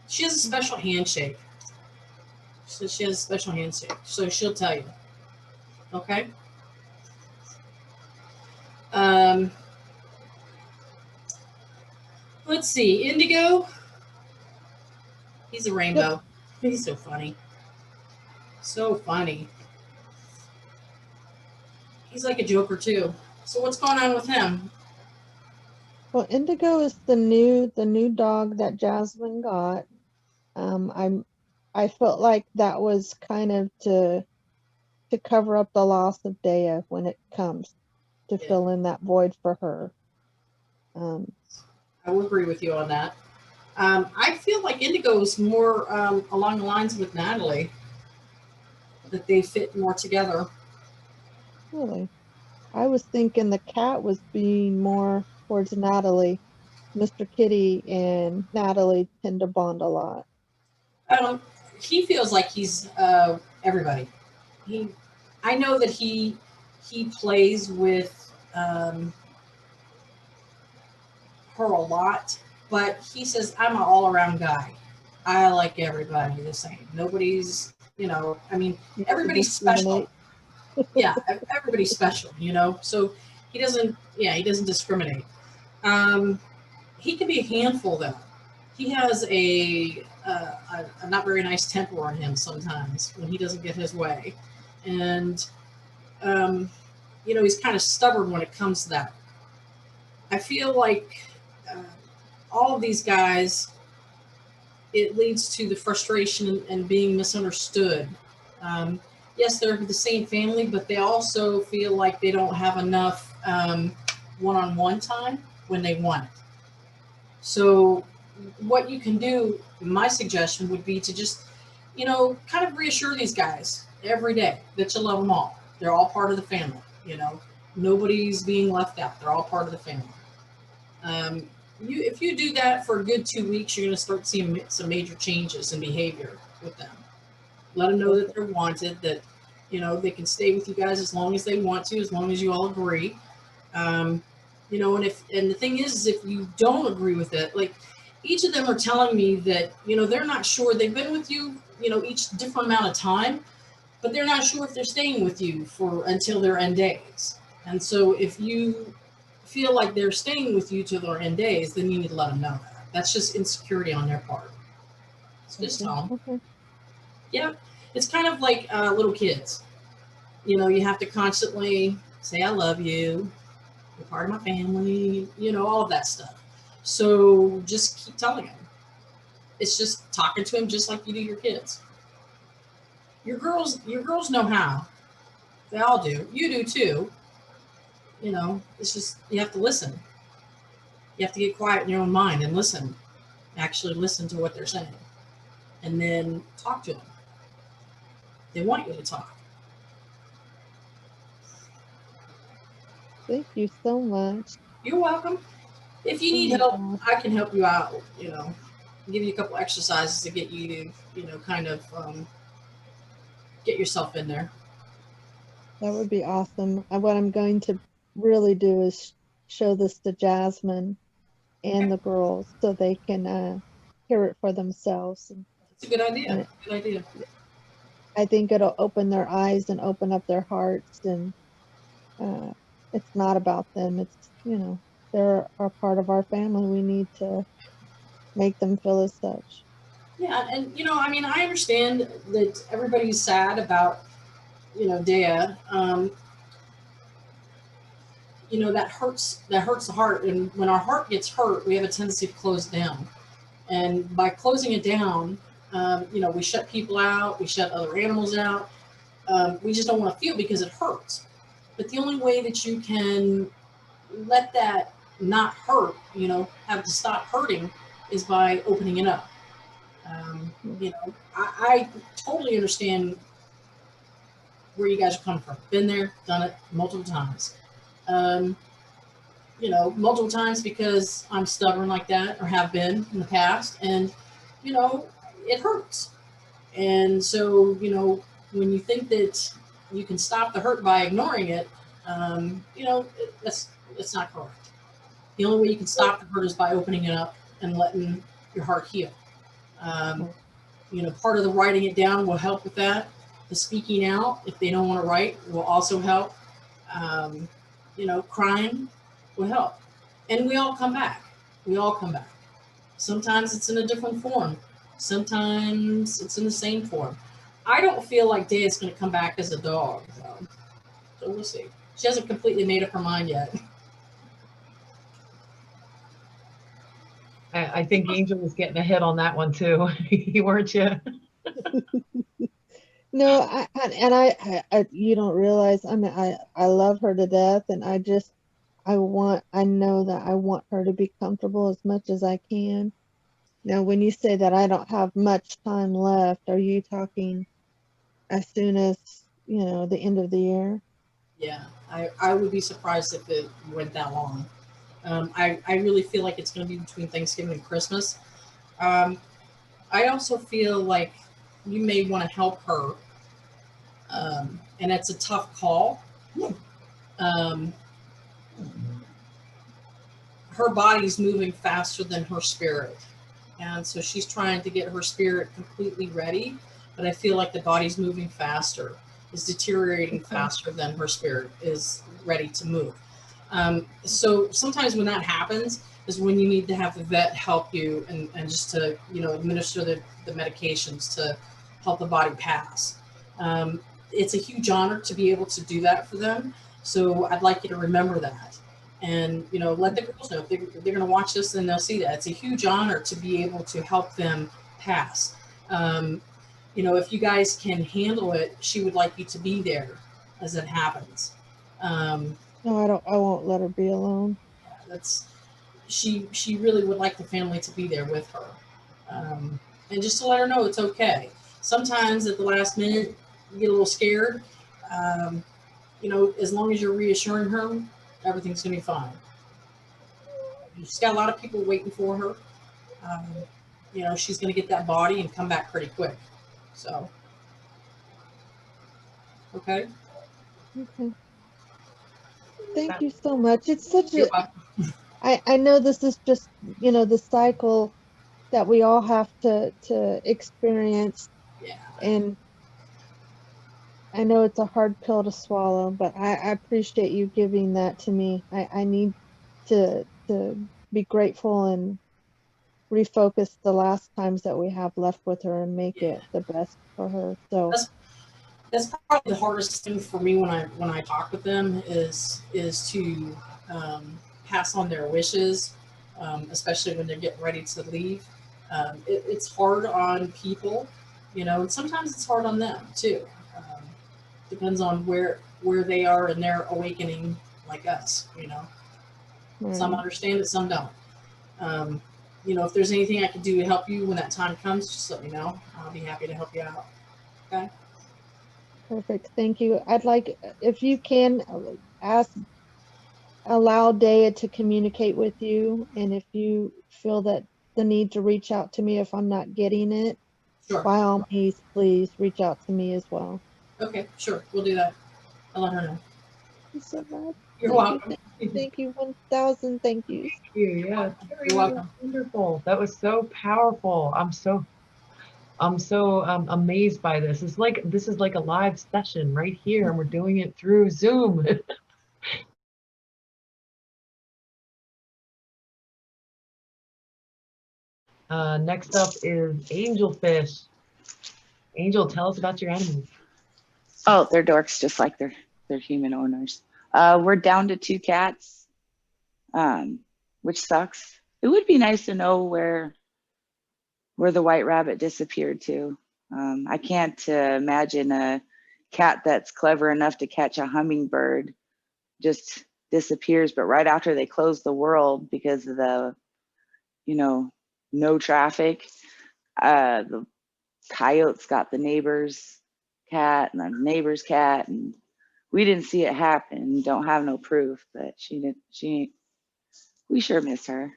She has a special handshake. So she has a special handshake, so she'll tell you. Okay? Let's see. Indigo. He's a rainbow. He's so funny. So funny. He's like a joker too. So what's going on with him? Well, Indigo is the new dog that Jasmine got. I felt like that was kind of to cover up the loss of Dea when it comes to fill in that void for her. I will agree with you on that. I feel like Indigo is more along the lines with Natalie, that they fit more together. Really? I was thinking the cat was being more towards Natalie. Mr. Kitty and Natalie tend to bond a lot. He feels like he's everybody. I know that he plays with her a lot, but he says, I'm an all-around guy. I like everybody the same. Nobody's, everybody's special. Yeah, everybody's special, so he doesn't discriminate. He can be a handful though. He has a not very nice temper on him sometimes when he doesn't get his way. And, he's kind of stubborn when it comes to that. I feel like all of these guys, it leads to the frustration and being misunderstood. Yes, they're the same family, but they also feel like they don't have enough one-on-one time when they want it. So what you can do, my suggestion would be to just, kind of reassure these guys every day that you love them all. They're all part of the family, Nobody's being left out. They're all part of the family. If you do that for a good 2 weeks, you're going to start seeing some major changes in behavior with them. Let them know that they're wanted, that, they can stay with you guys as long as they want to, as long as you all agree. And the thing is, if you don't agree with it, like each of them are telling me that, they're not sure. They've been with you, each different amount of time, but they're not sure if they're staying with you until their end days. And so if you feel like they're staying with you till their end days, then you need to let them know that. That's just insecurity on their part. It's just tell them. Okay. Yeah, it's kind of like little kids. You know, you have to constantly say, I love you, you're part of my family, you know, all of that stuff. So just keep telling him. It's just talking to him just like you do your kids. Your girls know how. They all do. You do too. You know, it's just you have to listen. You have to get quiet in your own mind and listen. Actually listen to what they're saying. And then talk to them. They want you to talk. Thank you so much. You're welcome. If you Oh need my help, gosh. I can help you out, you know, give you a couple exercises to get you to, you know, kind of get yourself in there. That would be awesome. What I'm going to really do is show this to Jasmine and the girls so they can hear it for themselves. It's a good idea. And Good idea. I think it'll open their eyes and open up their hearts. And uh, it's not about them. It's, you know, they're a part of our family. We need to make them feel as such. Yeah, and you know, I mean, I understand that everybody's sad about, you know, Dea. You know, that hurts. That hurts the heart, and when our heart gets hurt, we have a tendency to close down. And by closing it down, you know, we shut people out, we shut other animals out. We just don't want to feel because it hurts. But the only way that you can let that not hurt, you know, have to stop hurting, is by opening it up. You know, I totally understand where you guys are coming from. Been there, done it multiple times. Um, you know, multiple times because I'm stubborn like that, or have been in the past, and you know, it hurts. And so, you know, when you think that you can stop the hurt by ignoring it, you know, that's not correct. The only way you can stop the hurt is by opening it up and letting your heart heal. Um, you know, part of the writing it down will help with that. The speaking out, if they don't want to write, will also help. Um, you know, crying will help. And we all come back. We all come back. Sometimes it's in a different form. Sometimes it's in the same form. I don't feel like Day is going to come back as a dog, though. So we'll see. She hasn't completely made up her mind yet. I think Angel was getting a hit on that one too. Weren't you? No, you don't realize, I mean, I love her to death, and I know that I want her to be comfortable as much as I can. Now, when you say that I don't have much time left, are you talking as soon as, you know, the end of the year? Yeah, I would be surprised if it went that long. I really feel like it's going to be between Thanksgiving and Christmas. Um, I also feel like you may want to help her, and it's a tough call. Um, her body's moving faster than her spirit. And so she's trying to get her spirit completely ready, but I feel like the body's moving faster, is deteriorating faster than her spirit is ready to move. So sometimes when that happens is when you need to have the vet help you and just to, you know, administer the medications to help the body pass. It's a huge honor to be able to do that for them. So I'd like you to remember that. And, you know, let the girls know if they're going to watch this, then they'll see that. It's a huge honor to be able to help them pass. You know, if you guys can handle it, she would like you to be there as it happens. No, I won't let her be alone. She really would like the family to be there with her. And just to let her know it's okay. Sometimes at the last minute, you get a little scared. You know, as long as you're reassuring her, everything's going to be fine. She's got a lot of people waiting for her. You know, she's going to get that body and come back pretty quick. So, okay. Okay. Thank you so much. It's such You're a, welcome. I know this is just, you know, the cycle that we all have to experience. Yeah. And I know it's a hard pill to swallow, but I appreciate you giving that to me. I need to be grateful refocus the last times that we have left with her and make it the best for her. So That's probably the hardest thing for me when I talk with them is to pass on their wishes, especially when they're getting ready to leave. It's hard on people, you know, and sometimes it's hard on them too. Depends on where they are in their awakening, like us, you know. Some understand it, some don't. You know, if there's anything I can do to help you when that time comes, just let me know. I'll be happy to help you out. Okay. perfect. Thank you. I'd like, if you can, allow Dea to communicate with you. And if you feel that the need to reach out to me if I'm not getting it, Sure. by all means, please reach out to me as well. Okay, sure. We'll do that. I'll let her know. Thank you so much. You're Thank welcome. you. Thank you. 1,000 thank yous. Thank you. Yeah, Terri, You're welcome. wonderful. That was so powerful. I'm so amazed by this. This is like a live session right here, and we're doing it through Zoom. Next up is Angelfish. Angel, tell us about your animals. Oh, they're dorks, just like their human owners. We're down to 2 cats, which sucks. It would be nice to know where the white rabbit disappeared to. I can't imagine a cat that's clever enough to catch a hummingbird just disappears, but right after they close the world because of the, you know, no traffic, the coyotes got the neighbor's cat and the neighbor's cat, and we didn't see it happen. Don't have no proof, but we sure miss her.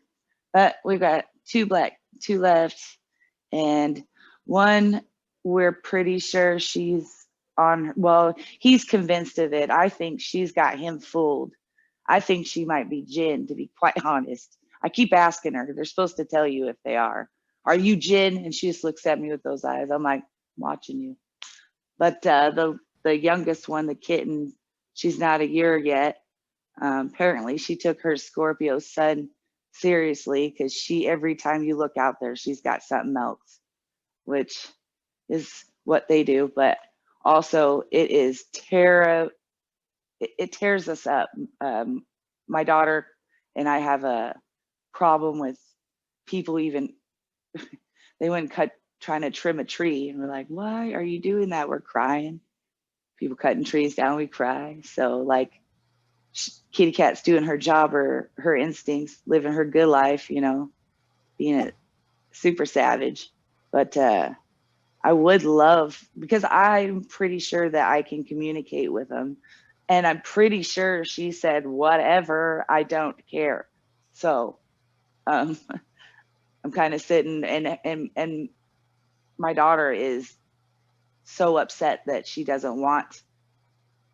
But we've got 2 left, and one we're pretty sure she's on. Well, he's convinced of it. I think she's got him fooled. I think she might be Jinn, to be quite honest. I keep asking her. They're supposed to tell you if they are. Are you Jinn? And she just looks at me with those eyes. I'm like, watching you. But the youngest one, the kitten, she's not a year yet. Apparently, she took her Scorpio sun seriously, because every time you look out there, she's got something else, which is what they do. But also, it tears us up. My daughter and I have a problem with people even they went trying to trim a tree, and we're like, why are you doing that? We're crying. People cutting trees down, we cry. So like, kitty cat's doing her job, or her instincts, living her good life, you know, being a super savage. But I would love, because I'm pretty sure that I can communicate with them, and I'm pretty sure she said, whatever, I don't care. So I'm kind of sitting, and my daughter is so upset that she doesn't want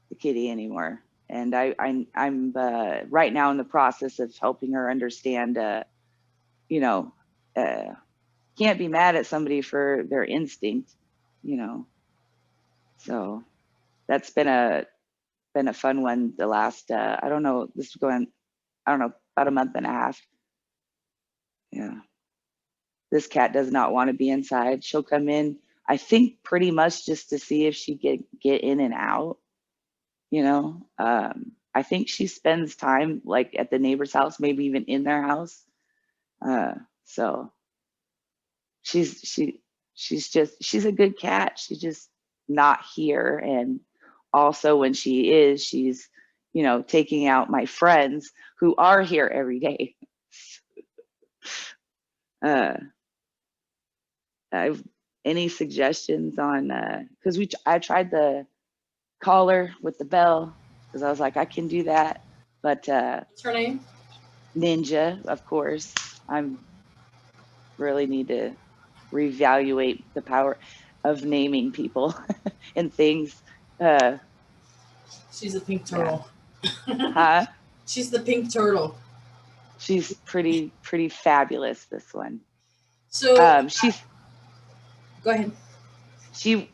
the kitty anymore. And I'm right now in the process of helping her understand, you know, can't be mad at somebody for their instinct, you know. So that's been a fun one the last, I don't know, this is going, I don't know, about a month and a half. Yeah. This cat does not want to be inside. She'll come in, I think, pretty much just to see if she get in and out, you know. I think she spends time like at the neighbor's house, maybe even in their house. So she's a good cat. She's just not here. And also when she is, she's, you know, taking out my friends who are here every day. Any suggestions on, because I tried the collar with the bell, because I was like, I can do that. But What's her name? Ninja, of course. I'm really need to reevaluate the power of naming people and things. She's a pink turtle. Huh? She's the pink turtle. She's pretty fabulous, this one. So she's go ahead. She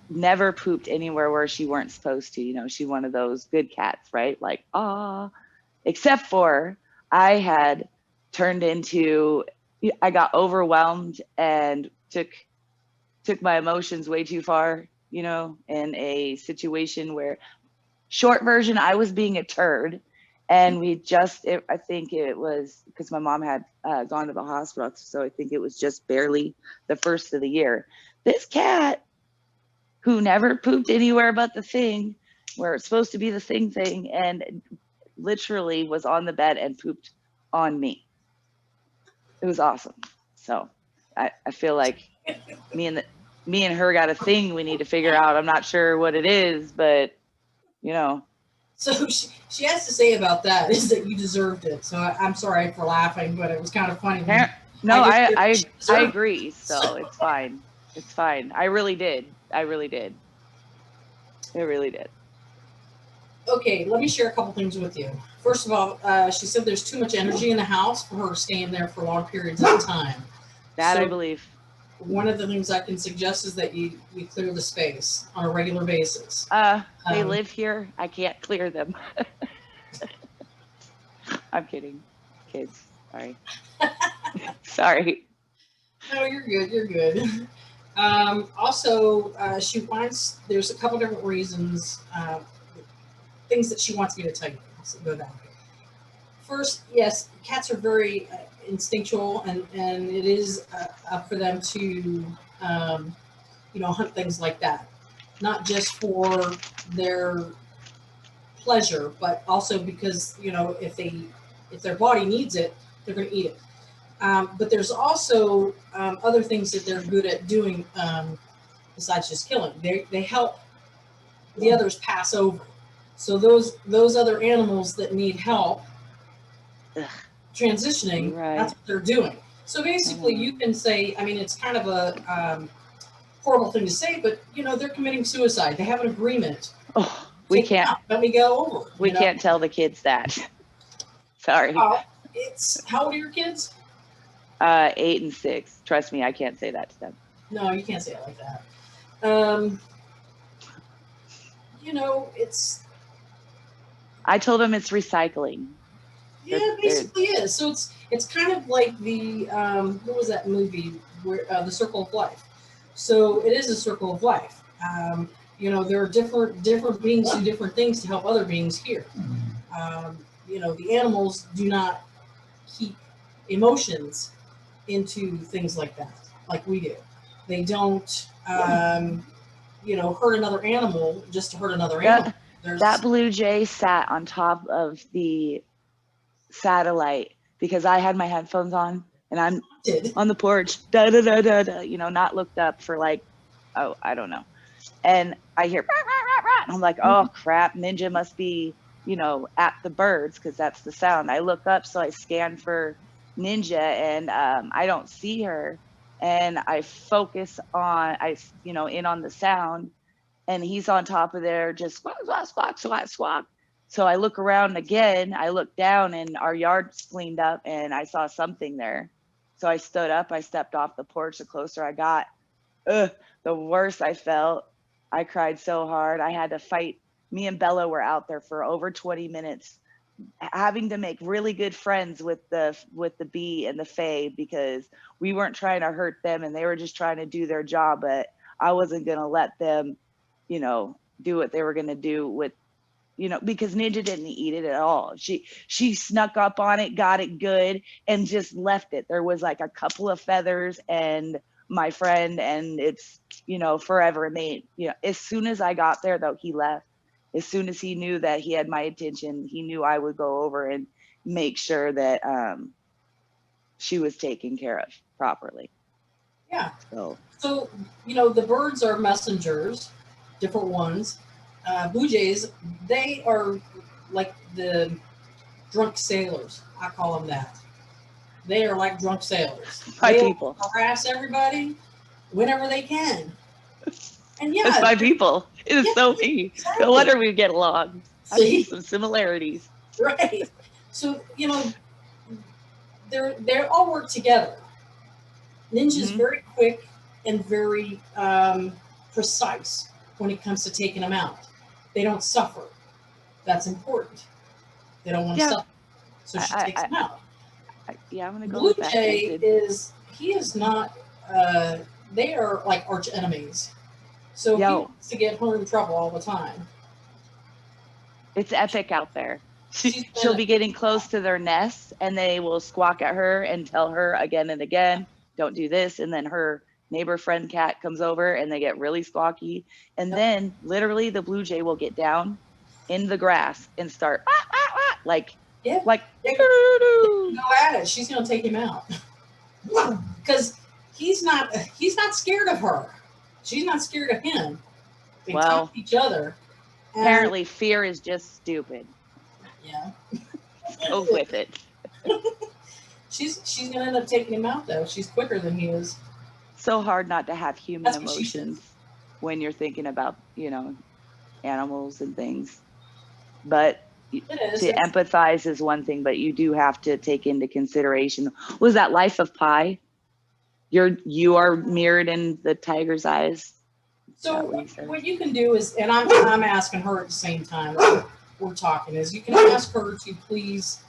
never pooped anywhere where she weren't supposed to. You know, she's one of those good cats, right? Like, except for I had turned into I got overwhelmed and took my emotions way too far, you know, in a situation where, short version, I was being a turd. And I think it was because my mom had gone to the hospital. So I think it was just barely the first of the year. This cat, who never pooped anywhere but the thing where it's supposed to be the thing, and literally was on the bed and pooped on me. It was awesome. So I feel like me and her got a thing we need to figure out. I'm not sure what it is, but you know. So she has to say about that is that you deserved it. So I'm sorry for laughing, but it was kind of funny. No, I I agree. So it's fine. It's fine. I really did. I really did. Okay, let me share a couple things with you. First of all, she said there's too much energy in the house for her to stay in there for long periods of time. That I believe. One of the things I can suggest is that you clear the space on a regular basis. They live here. I can't clear them. I'm kidding. Kids. Sorry. Sorry. No, you're good. You're good. Also, there's a couple different reasons, things that she wants me to tell you. So go that way. First, yes, cats are very instinctual, and it is up for them to, hunt things like that. Not just for their pleasure, but also because, if their body needs it, they're going to eat it. But there's also other things that they're good at doing besides just killing. They help the others pass over. So those other animals that need help transitioning, Right. That's what they're doing. So basically, you can say, I mean, it's kind of a horrible thing to say, but they're committing suicide. They have an agreement. Oh, we can't. Let me go over. We can't tell the kids that. Sorry. How old are your kids? 8 and 6. Trust me, I can't say that to them. No, you can't say it like that. It's. I told them it's recycling. Yeah, it basically is. So it's kind of like the what was that movie where The Circle of Life? So it is a circle of life. There are different beings do different things to help other beings here. The animals do not keep emotions into things like that, like we do. They don't, hurt another animal just to hurt another animal. That blue jay sat on top of the satellite because I had my headphones on and I'm on the porch, not looked up for I don't know. And I hear, rah, rah, rah, rah, and I'm like, oh crap, Ninja must be, at the birds because that's the sound. I look up, so I scan for Ninja and I don't see her. And I focus on, in on the sound, and he's on top of there just squawk, squawk, squawk, squawk, squawk. So I look around again, I look down and our yard's cleaned up and I saw something there. So I stood up, I stepped off the porch. The closer I got, the worse I felt. I cried so hard. I had to fight. Me and Bella were out there for over 20 minutes, having to make really good friends with the bee and the fae because we weren't trying to hurt them and they were just trying to do their job. But I wasn't going to let them, do what they were going to do with, because Ninja didn't eat it at all. She snuck up on it, got it good, and just left it. There was like a couple of feathers and my friend, and it's, forever. And they, as soon as I got there, though, he left. As soon as he knew that he had my attention, he knew I would go over and make sure that she was taken care of properly. Yeah. So the birds are messengers, different ones. Blue jays, they are like the drunk sailors. I call them that. They are like drunk sailors. My people harass everybody whenever they can. And yeah, it's my people. It is so me. Exactly. No wonder we get along. I see some similarities. Right. So they all work together. Ninja's very quick and very precise when it comes to taking them out. They don't suffer. That's important. They don't want to suffer. So she takes them out. Yeah, I'm gonna go Blue with that. Jay Tinted. he is not, they are like arch enemies. So he Yo, wants to get her in trouble all the time. it's epic out there. She's She'll been, be getting close to their nests and they will squawk at her and tell her again and again, don't do this. And then her neighbor friend cat comes over and they get really squawky. And Yep. then literally the blue jay will get down in the grass and start like, yeah, like, yeah, doo-doo-doo. go at it. She's going to take him out. Because he's not scared of her. She's not scared of him. They Well, talk to each other. And, apparently fear is just stupid. yeah. Go with it. She's going to end up taking him out, though. She's quicker than he is. So hard not to have human That's what she said. emotions when you're thinking about, animals and things. But It is. to empathize is one thing, but you do have to take into consideration. Was that Life of Pi? You are mirrored in the tiger's eyes. So what he said? what you can do is, and I'm asking her at the same time we're talking, is you can ask her to please,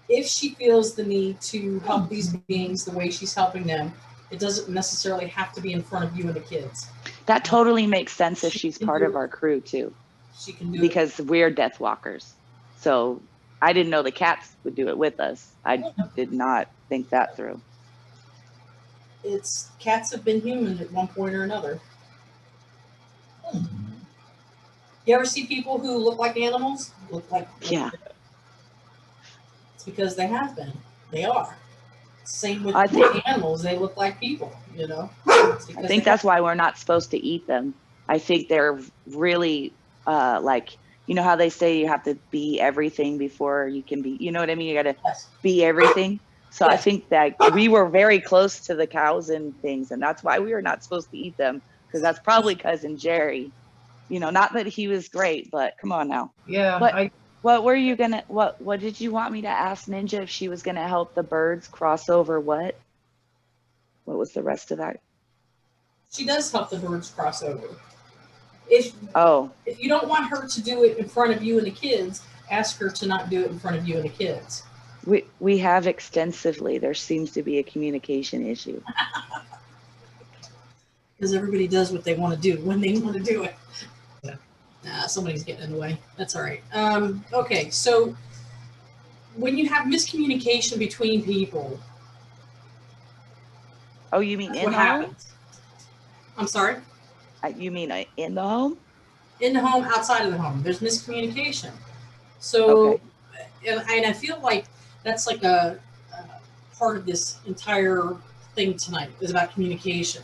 if she feels the need to help these beings the way she's helping them, it doesn't necessarily have to be in front of you and the kids. That totally makes sense if She she's can part do of it. our crew too, She can do because we're death walkers. So I didn't know the cats would do it with us. I did not think that through. It's cats have been human at one point or another. You ever see people who look like animals? Yeah. It's because they have been. They are. Same with I think- animals. They look like people, I think that's why we're not supposed to eat them. I think they're really like, how they say you have to be everything before you can be, you know what I mean? You got to Yes. be everything. So I Yes. think that we were very close to the cows and things, and that's why we were not supposed to eat them, because that's probably cousin Jerry. Not that he was great, but come on now. Yeah, What were you gonna? What did you want me to ask Ninja if she was gonna help the birds cross over? What was the rest of that? She does help the birds cross over. If you don't want her to do it in front of you and the kids, ask her to not do it in front of you and the kids. We have extensively. There seems to be a communication issue. Because everybody does what they want to do when they want to do it. Nah, somebody's getting in the way. That's all right. Okay, so when you have miscommunication between people, Oh, you mean in what the home? happens? I'm sorry? You mean in the home? In the home, outside of the home, there's miscommunication. So, Okay. and I feel like that's like a part of this entire thing tonight is about communication.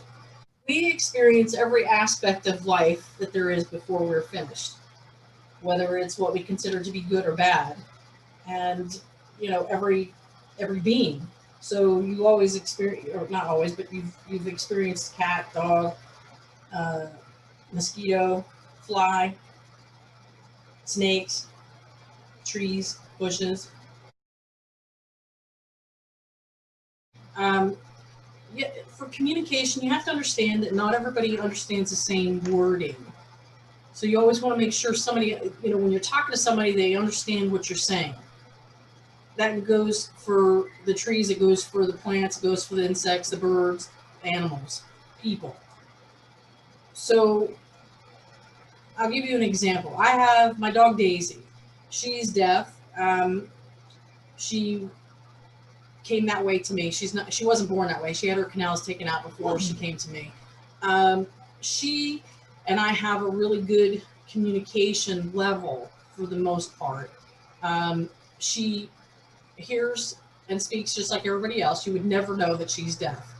We experience every aspect of life that there is before we're finished, whether it's what we consider to be good or bad, and every being. So you always experience, or not always, but you've experienced cat, dog, mosquito, fly, snakes, trees, bushes. Yeah, for communication, you have to understand that not everybody understands the same wording. So you always want to make sure somebody, when you're talking to somebody, they understand what you're saying. That goes for the trees, it goes for the plants, it goes for the insects, the birds, animals, people. So I'll give you an example. I have my dog Daisy. She's deaf. She came that way to me. She wasn't born that way. She had her canals taken out before she came to me. She and I have a really good communication level for the most part. She hears and speaks just like everybody else. You would never know that she's deaf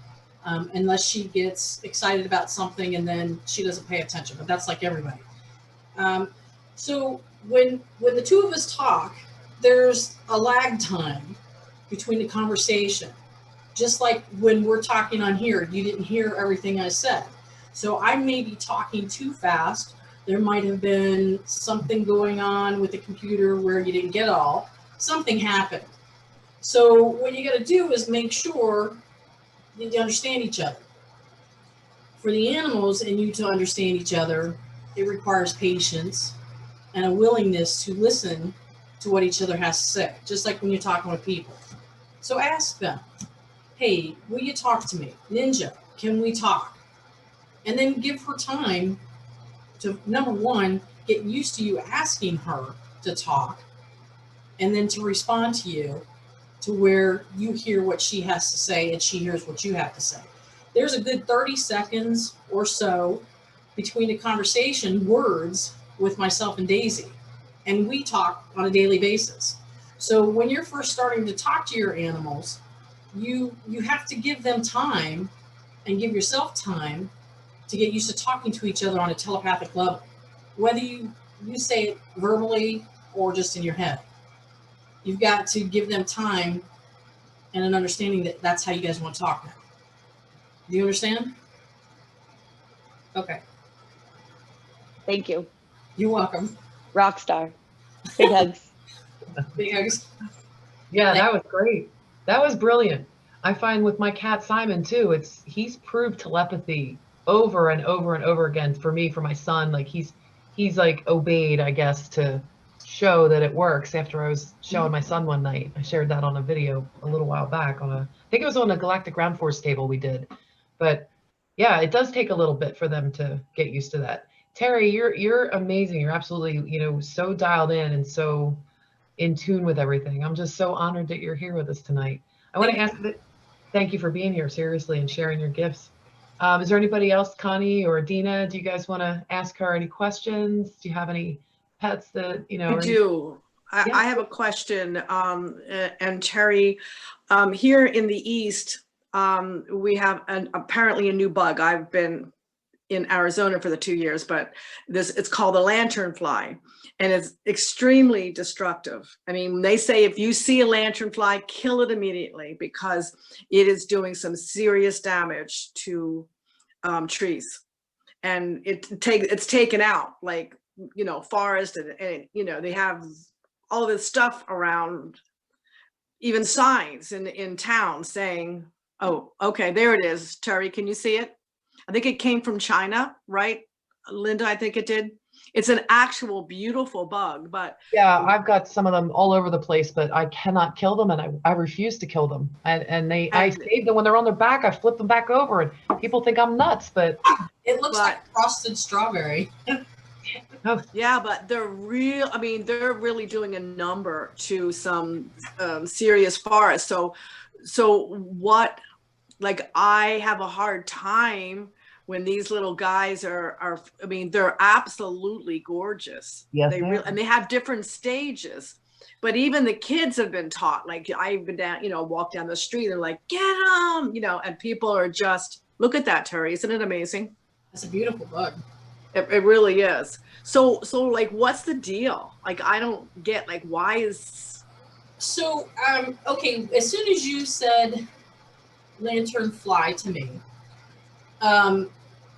unless she gets excited about something and then she doesn't pay attention, but that's like everybody. So when the two of us talk, there's a lag time between the conversation. Just like when we're talking on here, you didn't hear everything I said. So I may be talking too fast. There might have been something going on with the computer where you didn't get all. Something happened. So what you got to do is make sure that you understand each other. For the animals and you to understand each other, it requires patience and a willingness to listen to what each other has to say, just like when you're talking with people. So ask them, hey, will you talk to me? Ninja, can we talk? And then give her time to, number one, get used to you asking her to talk, and then to respond to you to where you hear what she has to say and she hears what you have to say. There's a good 30 seconds or so between a conversation, words, with myself and Daisy. And we talk on a daily basis. So when you're first starting to talk to your animals, you have to give them time and give yourself time to get used to talking to each other on a telepathic level, whether you say it verbally or just in your head. You've got to give them time and an understanding that that's how you guys want to talk now. Do you understand? Okay. Thank you. You're welcome. Rock star. Big hugs. Big hugs. Yeah, that was great. That was brilliant. I find with my cat Simon too, he's proved telepathy over and over and over again for me, for my son. Like he's like obeyed, I guess, to show that it works. After I was showing my son one night, I shared that on a video a little while back I think it was on a Galactic Ground Force table we did. But yeah, it does take a little bit for them to get used to that. Terri, you're amazing. You're absolutely, so dialed in and so in tune with everything. I'm just so honored that you're here with us tonight. I want to ask that, thank you for being here, seriously, and sharing your gifts. Is there anybody else, Connie or Dina? Do you guys want to ask her any questions? Do you have any pets that, I do. I have a question. And Terri, here in the East, we have apparently a new bug. I've been in Arizona for the 2 years, but it's called the lanternfly, and it's extremely destructive. I mean, they say if you see a lanternfly, kill it immediately because it is doing some serious damage to trees, and it's taken out like forest, and they have all this stuff around, even signs in town saying, oh, okay, there it is. Terri, can you see it? I think it came from China, right? Linda, I think it did. It's an actual beautiful bug, but yeah, I've got some of them all over the place, but I cannot kill them, and I refuse to kill them. I save them when they're on their back. I flip them back over, and people think I'm nuts, but it looks like frosted strawberry. Oh. Yeah, but they're really doing a number to some serious forests. So what? Like, I have a hard time when these little guys are they're absolutely gorgeous. Yes, and they have different stages, but even the kids have been taught. Like, I've been down, walk down the street, they're like, get them, and people are just, look at that, Terri, isn't it amazing? That's a beautiful bug. It really is. So like, what's the deal? Like, I don't get, like, why is. So, okay, as soon as you said lanternfly to me,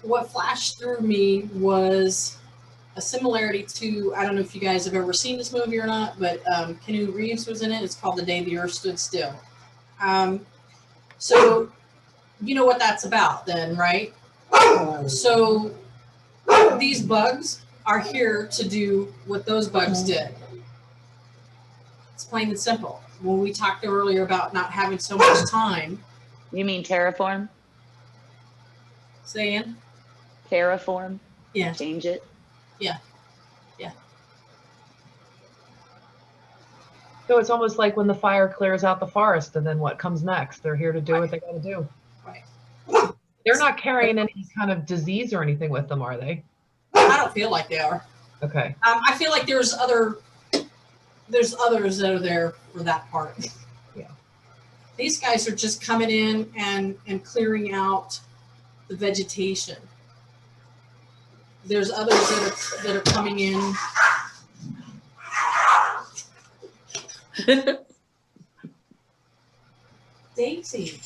what flashed through me was a similarity to, I don't know if you guys have ever seen this movie or not, but Keanu Reeves was in it. It's called The Day the Earth Stood Still. So you know what that's about then, right? So these bugs are here to do what those bugs did. It's plain and simple. When we talked earlier about not having so much time. You mean terraform? Say in? Terraform? Yeah. Change it? Yeah. Yeah. So it's almost like when the fire clears out the forest, and then what comes next? They're here to do what they got to do. Right. They're not carrying any kind of disease or anything with them, are they? I don't feel like they are. Okay. I feel like there's others that are there for that part. Yeah. These guys are just coming in and clearing out the vegetation. There's others that are coming in. Daisy.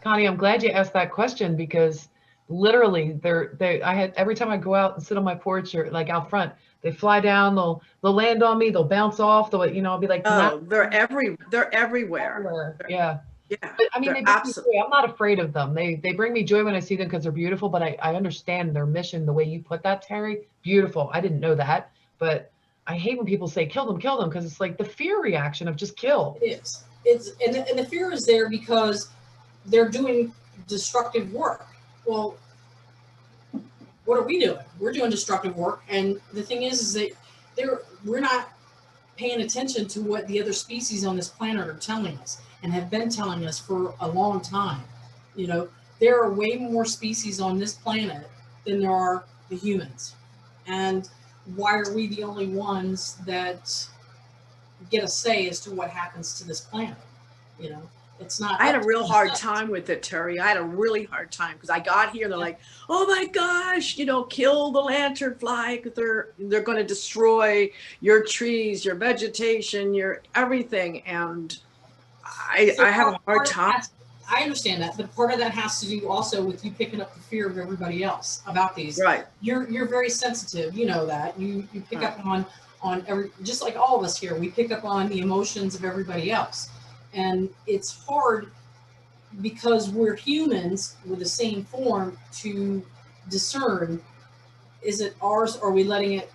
Connie, I'm glad you asked that question, because literally every time I go out and sit on my porch or like out front, they fly down, they'll land on me, they'll bounce off, I'll be like, oh, they're everywhere. Yeah. Yeah. But, I mean, they bring me joy. I'm not afraid of them. They bring me joy when I see them because they're beautiful, but I understand their mission, the way you put that, Terri. Beautiful. I didn't know that, but I hate when people say kill them, because it's like the fear reaction of just kill. It is. And the fear is there because they're doing destructive work. Well, what are we doing? We're doing destructive work, and the thing is that we're not paying attention to what the other species on this planet are telling us and have been telling us for a long time. You know, there are way more species on this planet than there are the humans. And why are we the only ones that get a say as to what happens to this planet? You know, it's not. I had a real hard time with it, Terry. I had a really hard time because I got here and they're like, oh my gosh, you know, kill the lanternfly because they're going to destroy your trees, your vegetation, your everything. And I have a hard time. I understand that, but part of that has to do also with you picking up the fear of everybody else about these. Right. You're very sensitive. You know that. You pick up on every, just like all of us here, we pick up on the emotions of everybody else. And it's hard because we're humans with the same form to discern, is it ours or are we letting it,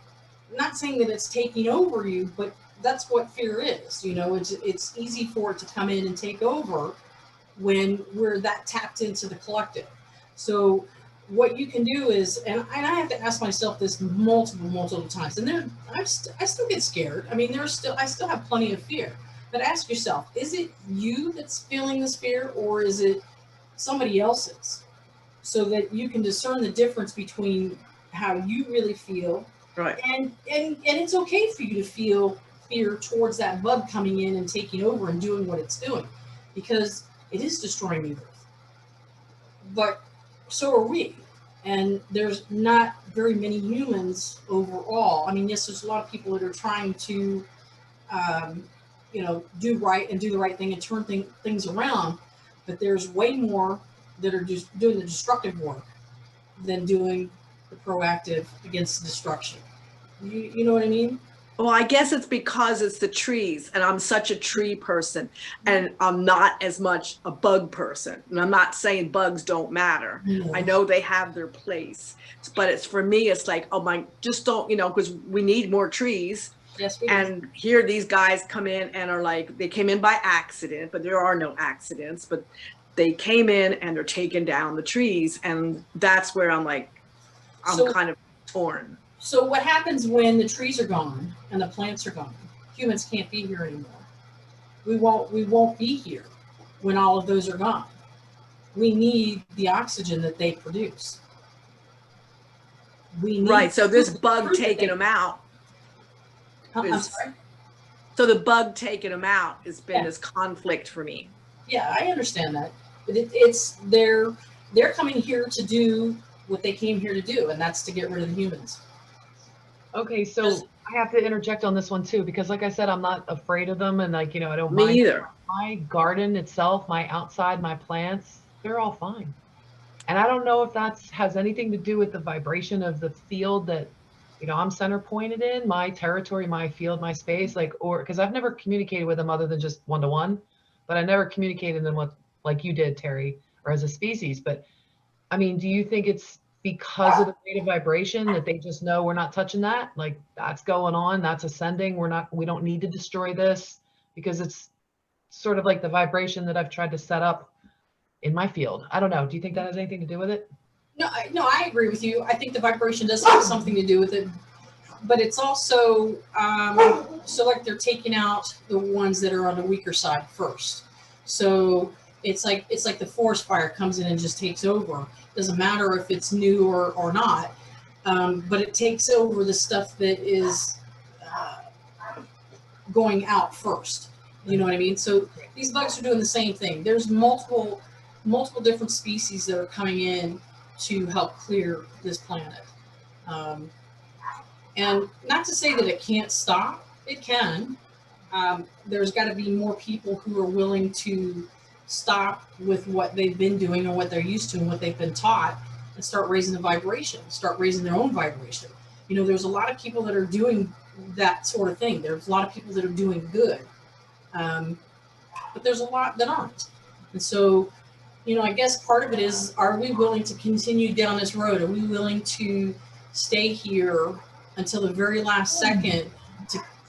not saying that it's taking over you, but that's what fear is. You know, it's easy for it to come in and take over when we're that tapped into the collective. So what you can do is, and I have to ask myself this multiple times, and I still get scared. I mean, I still have plenty of fear. But ask yourself, is it you that's feeling this fear or is it somebody else's? So that you can discern the difference between how you really feel. Right. And it's okay for you to feel fear towards that bug coming in and taking over and doing what it's doing, because it is destroying the earth. But so are we. And there's not very many humans overall. I mean, yes, there's a lot of people that are trying to you know, do right and do the right thing and turn things around, but there's way more that are just doing the destructive work than doing the proactive against the destruction. You know what I mean? Well, I guess it's because it's the trees, and I'm such a tree person, and I'm not as much a bug person. And I'm not saying bugs don't matter. Yeah. I know they have their place, but it's for me, it's like, oh my, just don't, you know, because we need more trees. Yes, we do. And here these guys come in and are like, they came in by accident, but there are no accidents, but they came in and they're taking down the trees. And that's where I'm like, I'm kind of torn. So what happens when the trees are gone and the plants are gone? Humans can't be here anymore. We won't be here when all of those are gone. We need the oxygen that they produce. Right. So this bug taking them out. I'm sorry? So the bug taking them out has been this conflict for me. Yeah, I understand that. But they're coming here to do what they came here to do, and that's to get rid of the humans. Okay, so I have to interject on this one too, because like I said, I'm not afraid of them, and like, you know, I don't mind. Me either. My garden itself, my outside, my plants, they're all fine. And I don't know if that has anything to do with the vibration of the field that, you know, I'm center pointed in, my territory, my field, my space, like, or because I've never communicated with them other than just one-to-one, but I never communicated them with, like you did, Terry, or as a species. But I mean, do you think it's because of the rate of vibration that they just know we're not touching that? Like, that's going on, that's ascending. We don't need to destroy this, because it's sort of like the vibration that I've tried to set up in my field. I don't know. Do you think that has anything to do with it? No, I agree with you. I think the vibration does have something to do with it, but it's also so like they're taking out the ones that are on the weaker side first. So it's like the forest fire comes in and just takes over. Doesn't matter if it's new or not, but it takes over the stuff that is going out first. You know what I mean? So these bugs are doing the same thing. There's multiple different species that are coming in to help clear this planet. And not to say that it can't stop, it can. There's got to be more people who are willing to stop with what they've been doing or what they're used to and what they've been taught, and start raising the vibration, start raising their own vibration. You know, there's a lot of people that are doing that sort of thing. There's a lot of people that are doing good, but there's a lot that aren't. And so, you know, I guess part of it is, are we willing to continue down this road? Are we willing to stay here until the very last second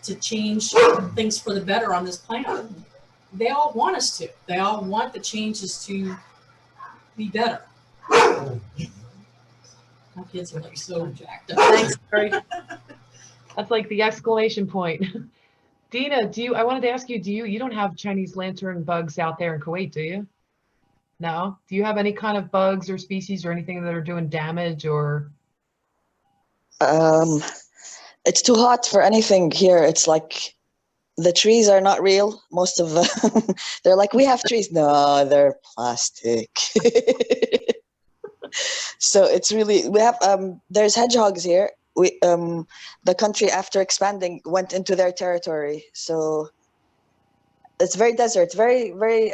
to change things for the better on this planet. They all want us to. They all want the changes to be better. My kids are like so jacked up. Thanks, Terry. That's like the exclamation point. Dina, I wanted to ask you, you don't have Chinese lantern bugs out there in Kuwait, do you? No? Do you have any kind of bugs or species or anything that are doing damage or? It's too hot for anything here. It's like the trees are not real. Most of them, they're like, we have trees. No, they're plastic. So it's really, we have, there's hedgehogs here. The country after expanding went into their territory. So it's very desert, very, very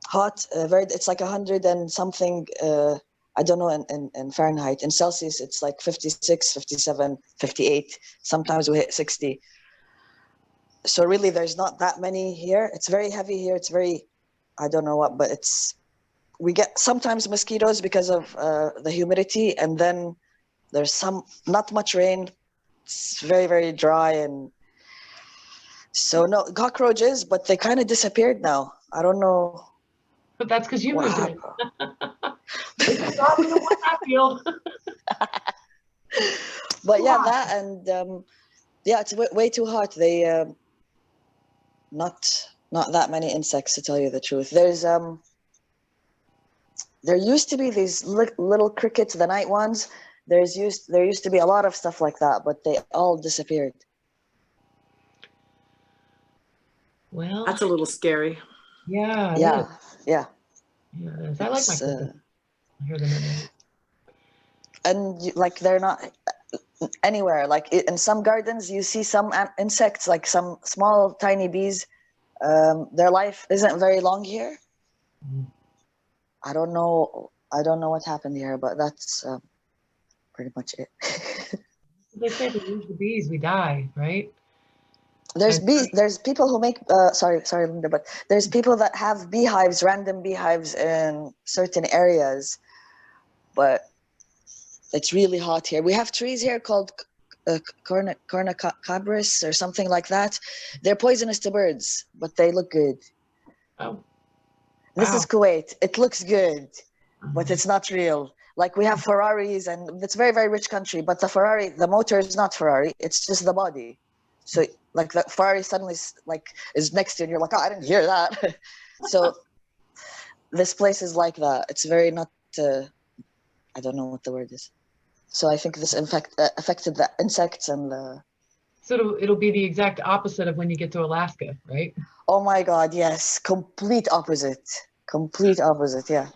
hot, it's like 100 and something, I don't know in Fahrenheit. In Celsius, it's like 56, 57, 58. Sometimes we hit 60. So really, there's not that many here. It's very heavy here. It's very, I don't know what, but we get sometimes mosquitoes because of the humidity. And then there's not much rain. It's very, very dry. And so no cockroaches, but they kind of disappeared now. I don't know. But that's because you moved in. But yeah, that and yeah, it's way too hot. They not that many insects, to tell you the truth. There's there used to be these little crickets, the night ones. There used to be a lot of stuff like that, but they all disappeared. Well, That's a little scary. Yeah. Yeah. Yeah. Yeah, it is. I like my crickets. I hear them at night. And like they're not anywhere. Like in some gardens, you see some insects, like some small tiny bees. Their life isn't very long here. I don't know what happened here, but that's pretty much it. They say if we lose the bees, we die, right? There's people who make sorry Linda, but there's people that have beehives, random beehives in certain areas, but it's really hot here. We have trees here called cornucopis or something like that. They're poisonous to birds, but they look good. Oh. This is Kuwait. It looks good, but it's not real. Like we have Ferraris, and it's a very, very rich country, but the motor is not Ferrari. It's just the body. So like the Ferrari suddenly is next to you and you're like, oh, I didn't hear that. So this place is like that. It's very not, I don't know what the word is. So I think this affected the insects and the... So it'll be the exact opposite of when you get to Alaska, right? Oh my God, yes. Complete opposite. Complete opposite, yeah.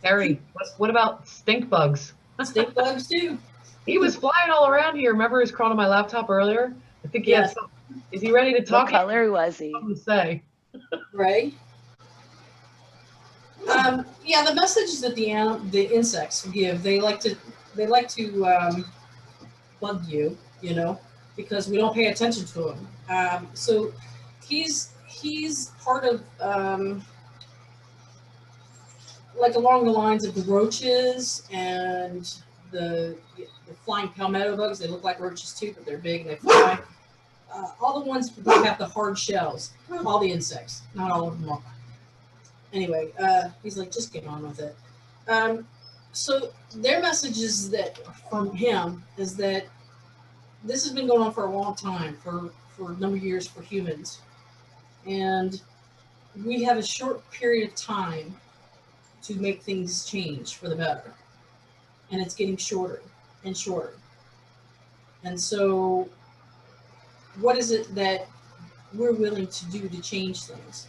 Terry, what about stink bugs? Stink bugs too. He was flying all around here. Remember he was crawling on my laptop earlier? I think he has something. Is he ready to talk? What color was he? Something to say. Right. Yeah, the message that the insects give, they like to bug you, because we don't pay attention to him. So he's part of like along the lines of the roaches and the flying palmetto bugs. They look like roaches too, but they're big and they fly. All the ones that have the hard shells, all the insects, not all of them are. Anyway, he's like, just get on with it. So their message is that from him is that this has been going on for a long time, for a number of years for humans. And we have a short period of time to make things change for the better. And it's getting shorter and shorter. And so what is it that we're willing to do to change things?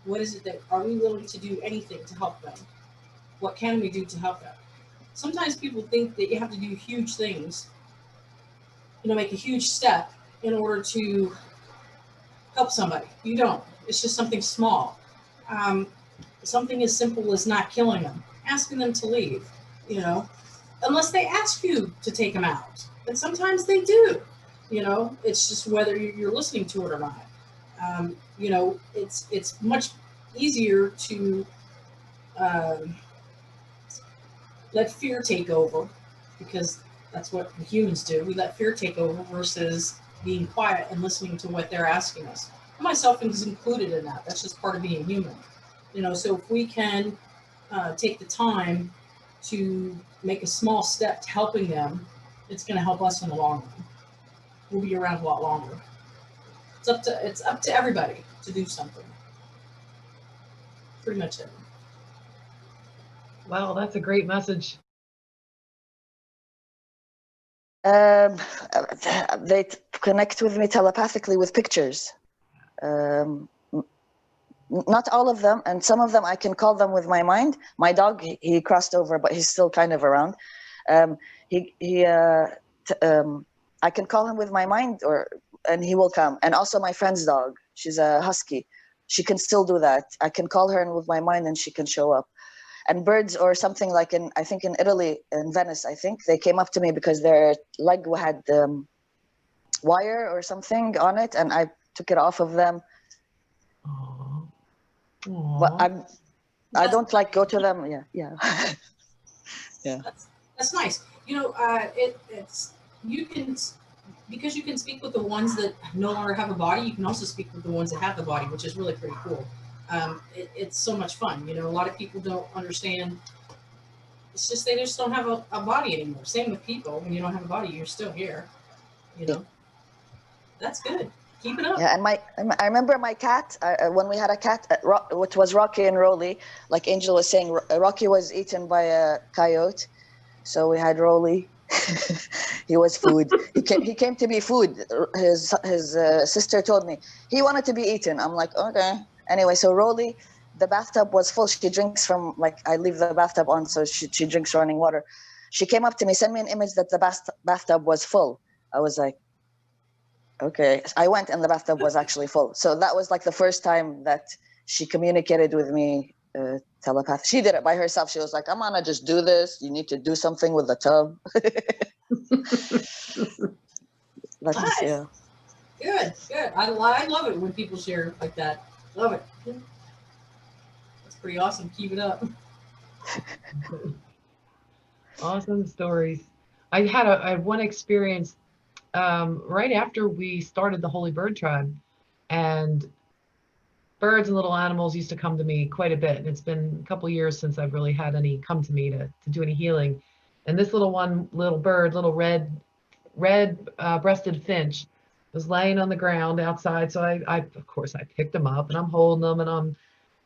What is it that, are we willing to do anything to help them? What can we do to help them? Sometimes people think that you have to do huge things, make a huge step in order to help somebody. You don't. It's just something small. Something as simple as not killing them, asking them to leave, unless they ask you to take them out. And sometimes they do, it's just whether you're listening to it or not. It's much easier to let fear take over, because that's what humans do. We let fear take over versus being quiet and listening to what they're asking us. And myself is included in that. That's just part of being human. So if we can take the time to make a small step to helping them, it's going to help us in the long run. We'll be around a lot longer. It's up to everybody to do something. Pretty much it. Wow, that's a great message. They connect with me telepathically with pictures. Not all of them, and some of them I can call them with my mind. My dog, he crossed over, but he's still kind of around. I can call him with my mind, and he will come. And also my friend's dog, she's a husky. She can still do that. I can call her with my mind, and she can show up. And birds, or something like I think in Italy, in Venice, I think they came up to me because their leg had wire or something on it, and I took it off of them. Aww. But I don't like go to them. Yeah. Yeah. That's nice. It's you can, because you can speak with the ones that no longer have a body. You can also speak with the ones that have the body, which is really pretty cool. It's so much fun. A lot of people don't understand. It's just they just don't have a body anymore. Same with people. When you don't have a body, you're still here. That's good. Keep it up. Yeah, and I remember my cat, when we had a cat, which was Rocky and Rolly, like Angel was saying, Rocky was eaten by a coyote. So we had Rolly. He was food. He came to be food. His sister told me he wanted to be eaten. I'm like, okay. Anyway, so Rolly, the bathtub was full. She drinks from, I leave the bathtub on, so she drinks running water. She came up to me, sent me an image that the bathtub was full. I was like, okay. I went, and the bathtub was actually full. So that was the first time that she communicated with me telepathy. She did it by herself. She was like, I'm gonna just do this. You need to do something with the tub. Nice. Yeah. Good. I love it when people share like that. Love it. That's pretty awesome. Keep it up. Awesome stories. I had one experience right after we started the Holy Bird Tribe, and birds and little animals used to come to me quite a bit. And it's been a couple years since I've really had any come to me to do any healing. And this little bird, little red breasted finch, was laying on the ground outside. So I of course I picked him up, and I'm holding them, and I'm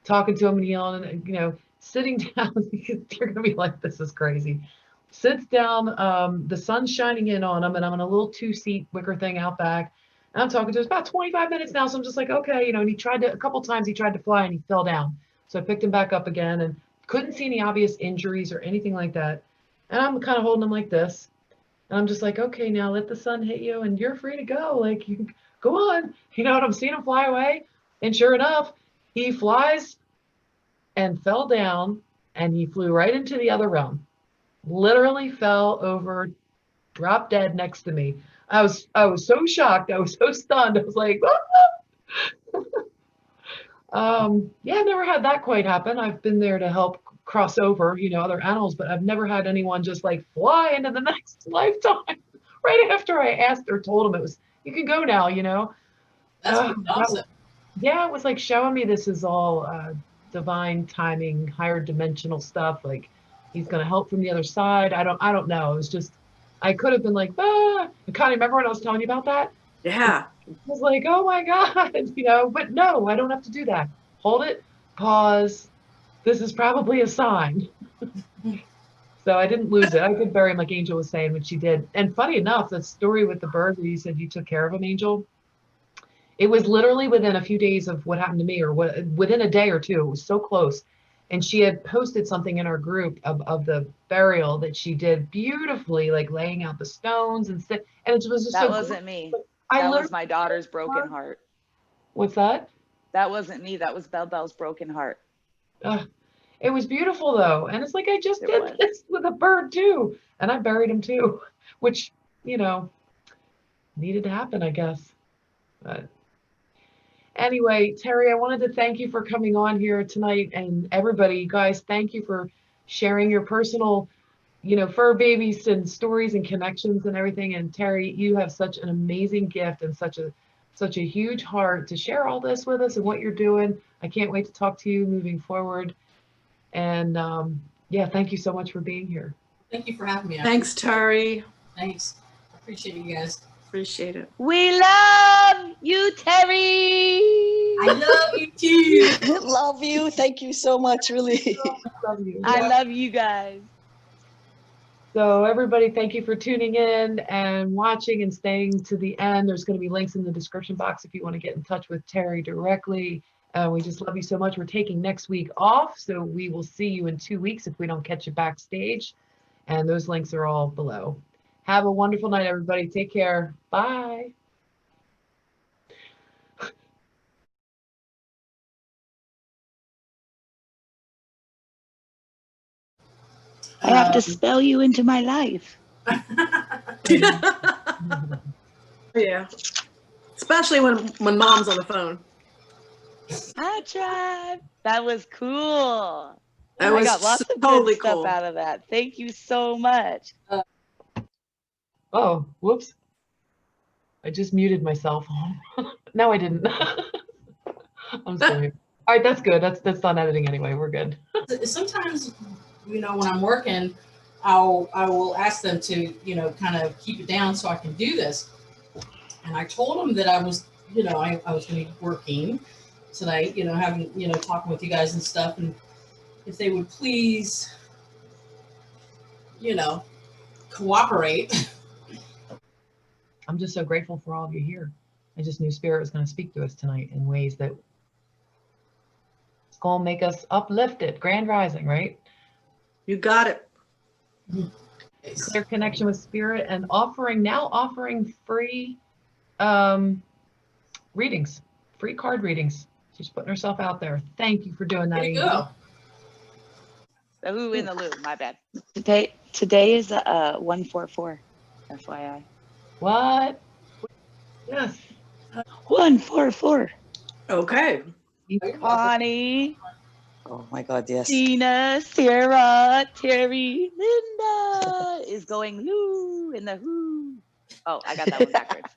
talking to him and yelling, and sitting down. You're gonna be like, this is crazy. Sits down, the sun's shining in on him, and I'm in a little 2-seat wicker thing out back. And I'm talking to him. It's about 25 minutes now, so I'm just like, okay, and a couple times he tried to fly, and he fell down. So I picked him back up again, and couldn't see any obvious injuries or anything like that. And I'm kind of holding him like this. And I'm just like, okay, now let the sun hit you, and you're free to go. You can go on. And I'm seeing him fly away. And sure enough, he flies and fell down, and he flew right into the other realm. Literally fell over, dropped dead next to me. I was so shocked. I was so stunned. I was like, yeah, I've never had that quite happen. I've been there to help cross over, other animals, but I've never had anyone just fly into the next lifetime right after I asked or told him you can go now, That's awesome. Yeah, it was showing me this is all divine timing, higher dimensional stuff. He's going to help from the other side. I don't know. It was just, I could have been Connie, remember when I was telling you about that? Yeah. I was like, oh my God, but no, I don't have to do that. Hold it, pause. This is probably a sign. So I didn't lose it. I could bury him like Angel was saying, which she did. And funny enough, the story with the bird where you said you took care of him, Angel, it was literally within a few days of what happened to me, or within a day or two. It was so close. And she had posted something in our group of the burial that she did beautifully, laying out the stones and stuff. And it was just That so wasn't me. I That was my daughter's broken heart. What's that? That wasn't me. That was Bell's broken heart. It was beautiful though. And it's I just did this with a bird too. And I buried him too, which, needed to happen, I guess. But anyway, Terri, I wanted to thank you for coming on here tonight, and everybody, you guys, thank you for sharing your personal fur babies and stories and connections and everything. And Terri, you have such an amazing gift and such a huge heart to share all this with us and what you're doing. I can't wait to talk to you moving forward. And yeah, thank you so much for being here. Thank you for having me. Thanks, Terri. Thanks. I appreciate you guys. Appreciate it. We love you, Terri. I love you too. Love you. Thank you so much, really. Love you. I love you guys. So everybody, thank you for tuning in and watching and staying to the end. There's going to be links in the description box if you want to get in touch with Terri directly. We just love you so much. We're taking next week off, so we will see you in 2 weeks if we don't catch you backstage. And those links are all below. Have a wonderful night, everybody. Take care. Bye. I have to spell you into my life. Yeah. Especially when mom's on the phone. I tried. That was cool. That I was got lots of totally good stuff cool. out of that. Thank you so much. Oh, whoops. I just muted myself. No, I didn't. I'm sorry. All right, that's good. That's not editing anyway. We're good. Sometimes, when I'm working, I will ask them to, kind of keep it down so I can do this. And I told them that I was, I was going to be working tonight, having, talking with you guys and stuff. And if they would please, cooperate. I'm just so grateful for all of you here. I just knew Spirit was going to speak to us tonight in ways that it's going to make us uplifted. Grand Rising, right? You got it. Clear connection with Spirit and offering free readings, free card readings. She's putting herself out there. Thank you for doing that. There you go. The who in the loop, my bad. Today is 144, FYI. What? Yes. 144. Okay. Connie, Oh my God, yes. Tina, Sarah, Terri, Linda is going loo in the who. Oh, I got that one backwards.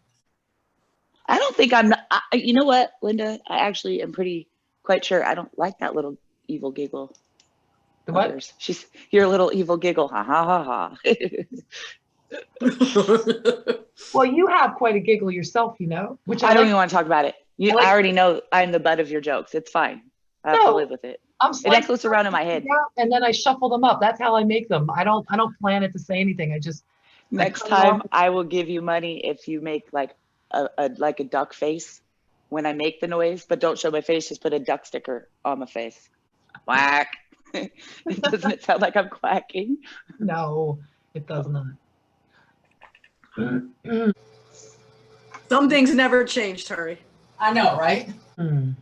I don't think you know what, Linda? I actually am quite sure I don't like that little evil giggle. The what? She's your little evil giggle. Ha ha ha ha. Well, you have quite a giggle yourself, which I don't even want to talk about it. I already know I'm the butt of your jokes. It's fine. I have to live with it. It echoes around in my head. And then I shuffle them up. That's how I make them. I don't plan it to say anything. Next time I will give you money if you make like a duck face when I make the noise, but don't show my face. Just put a duck sticker on my face. Quack. Doesn't it sound like I'm quacking? No, it does not. Some things never change, Terri. I know, right? Hmm.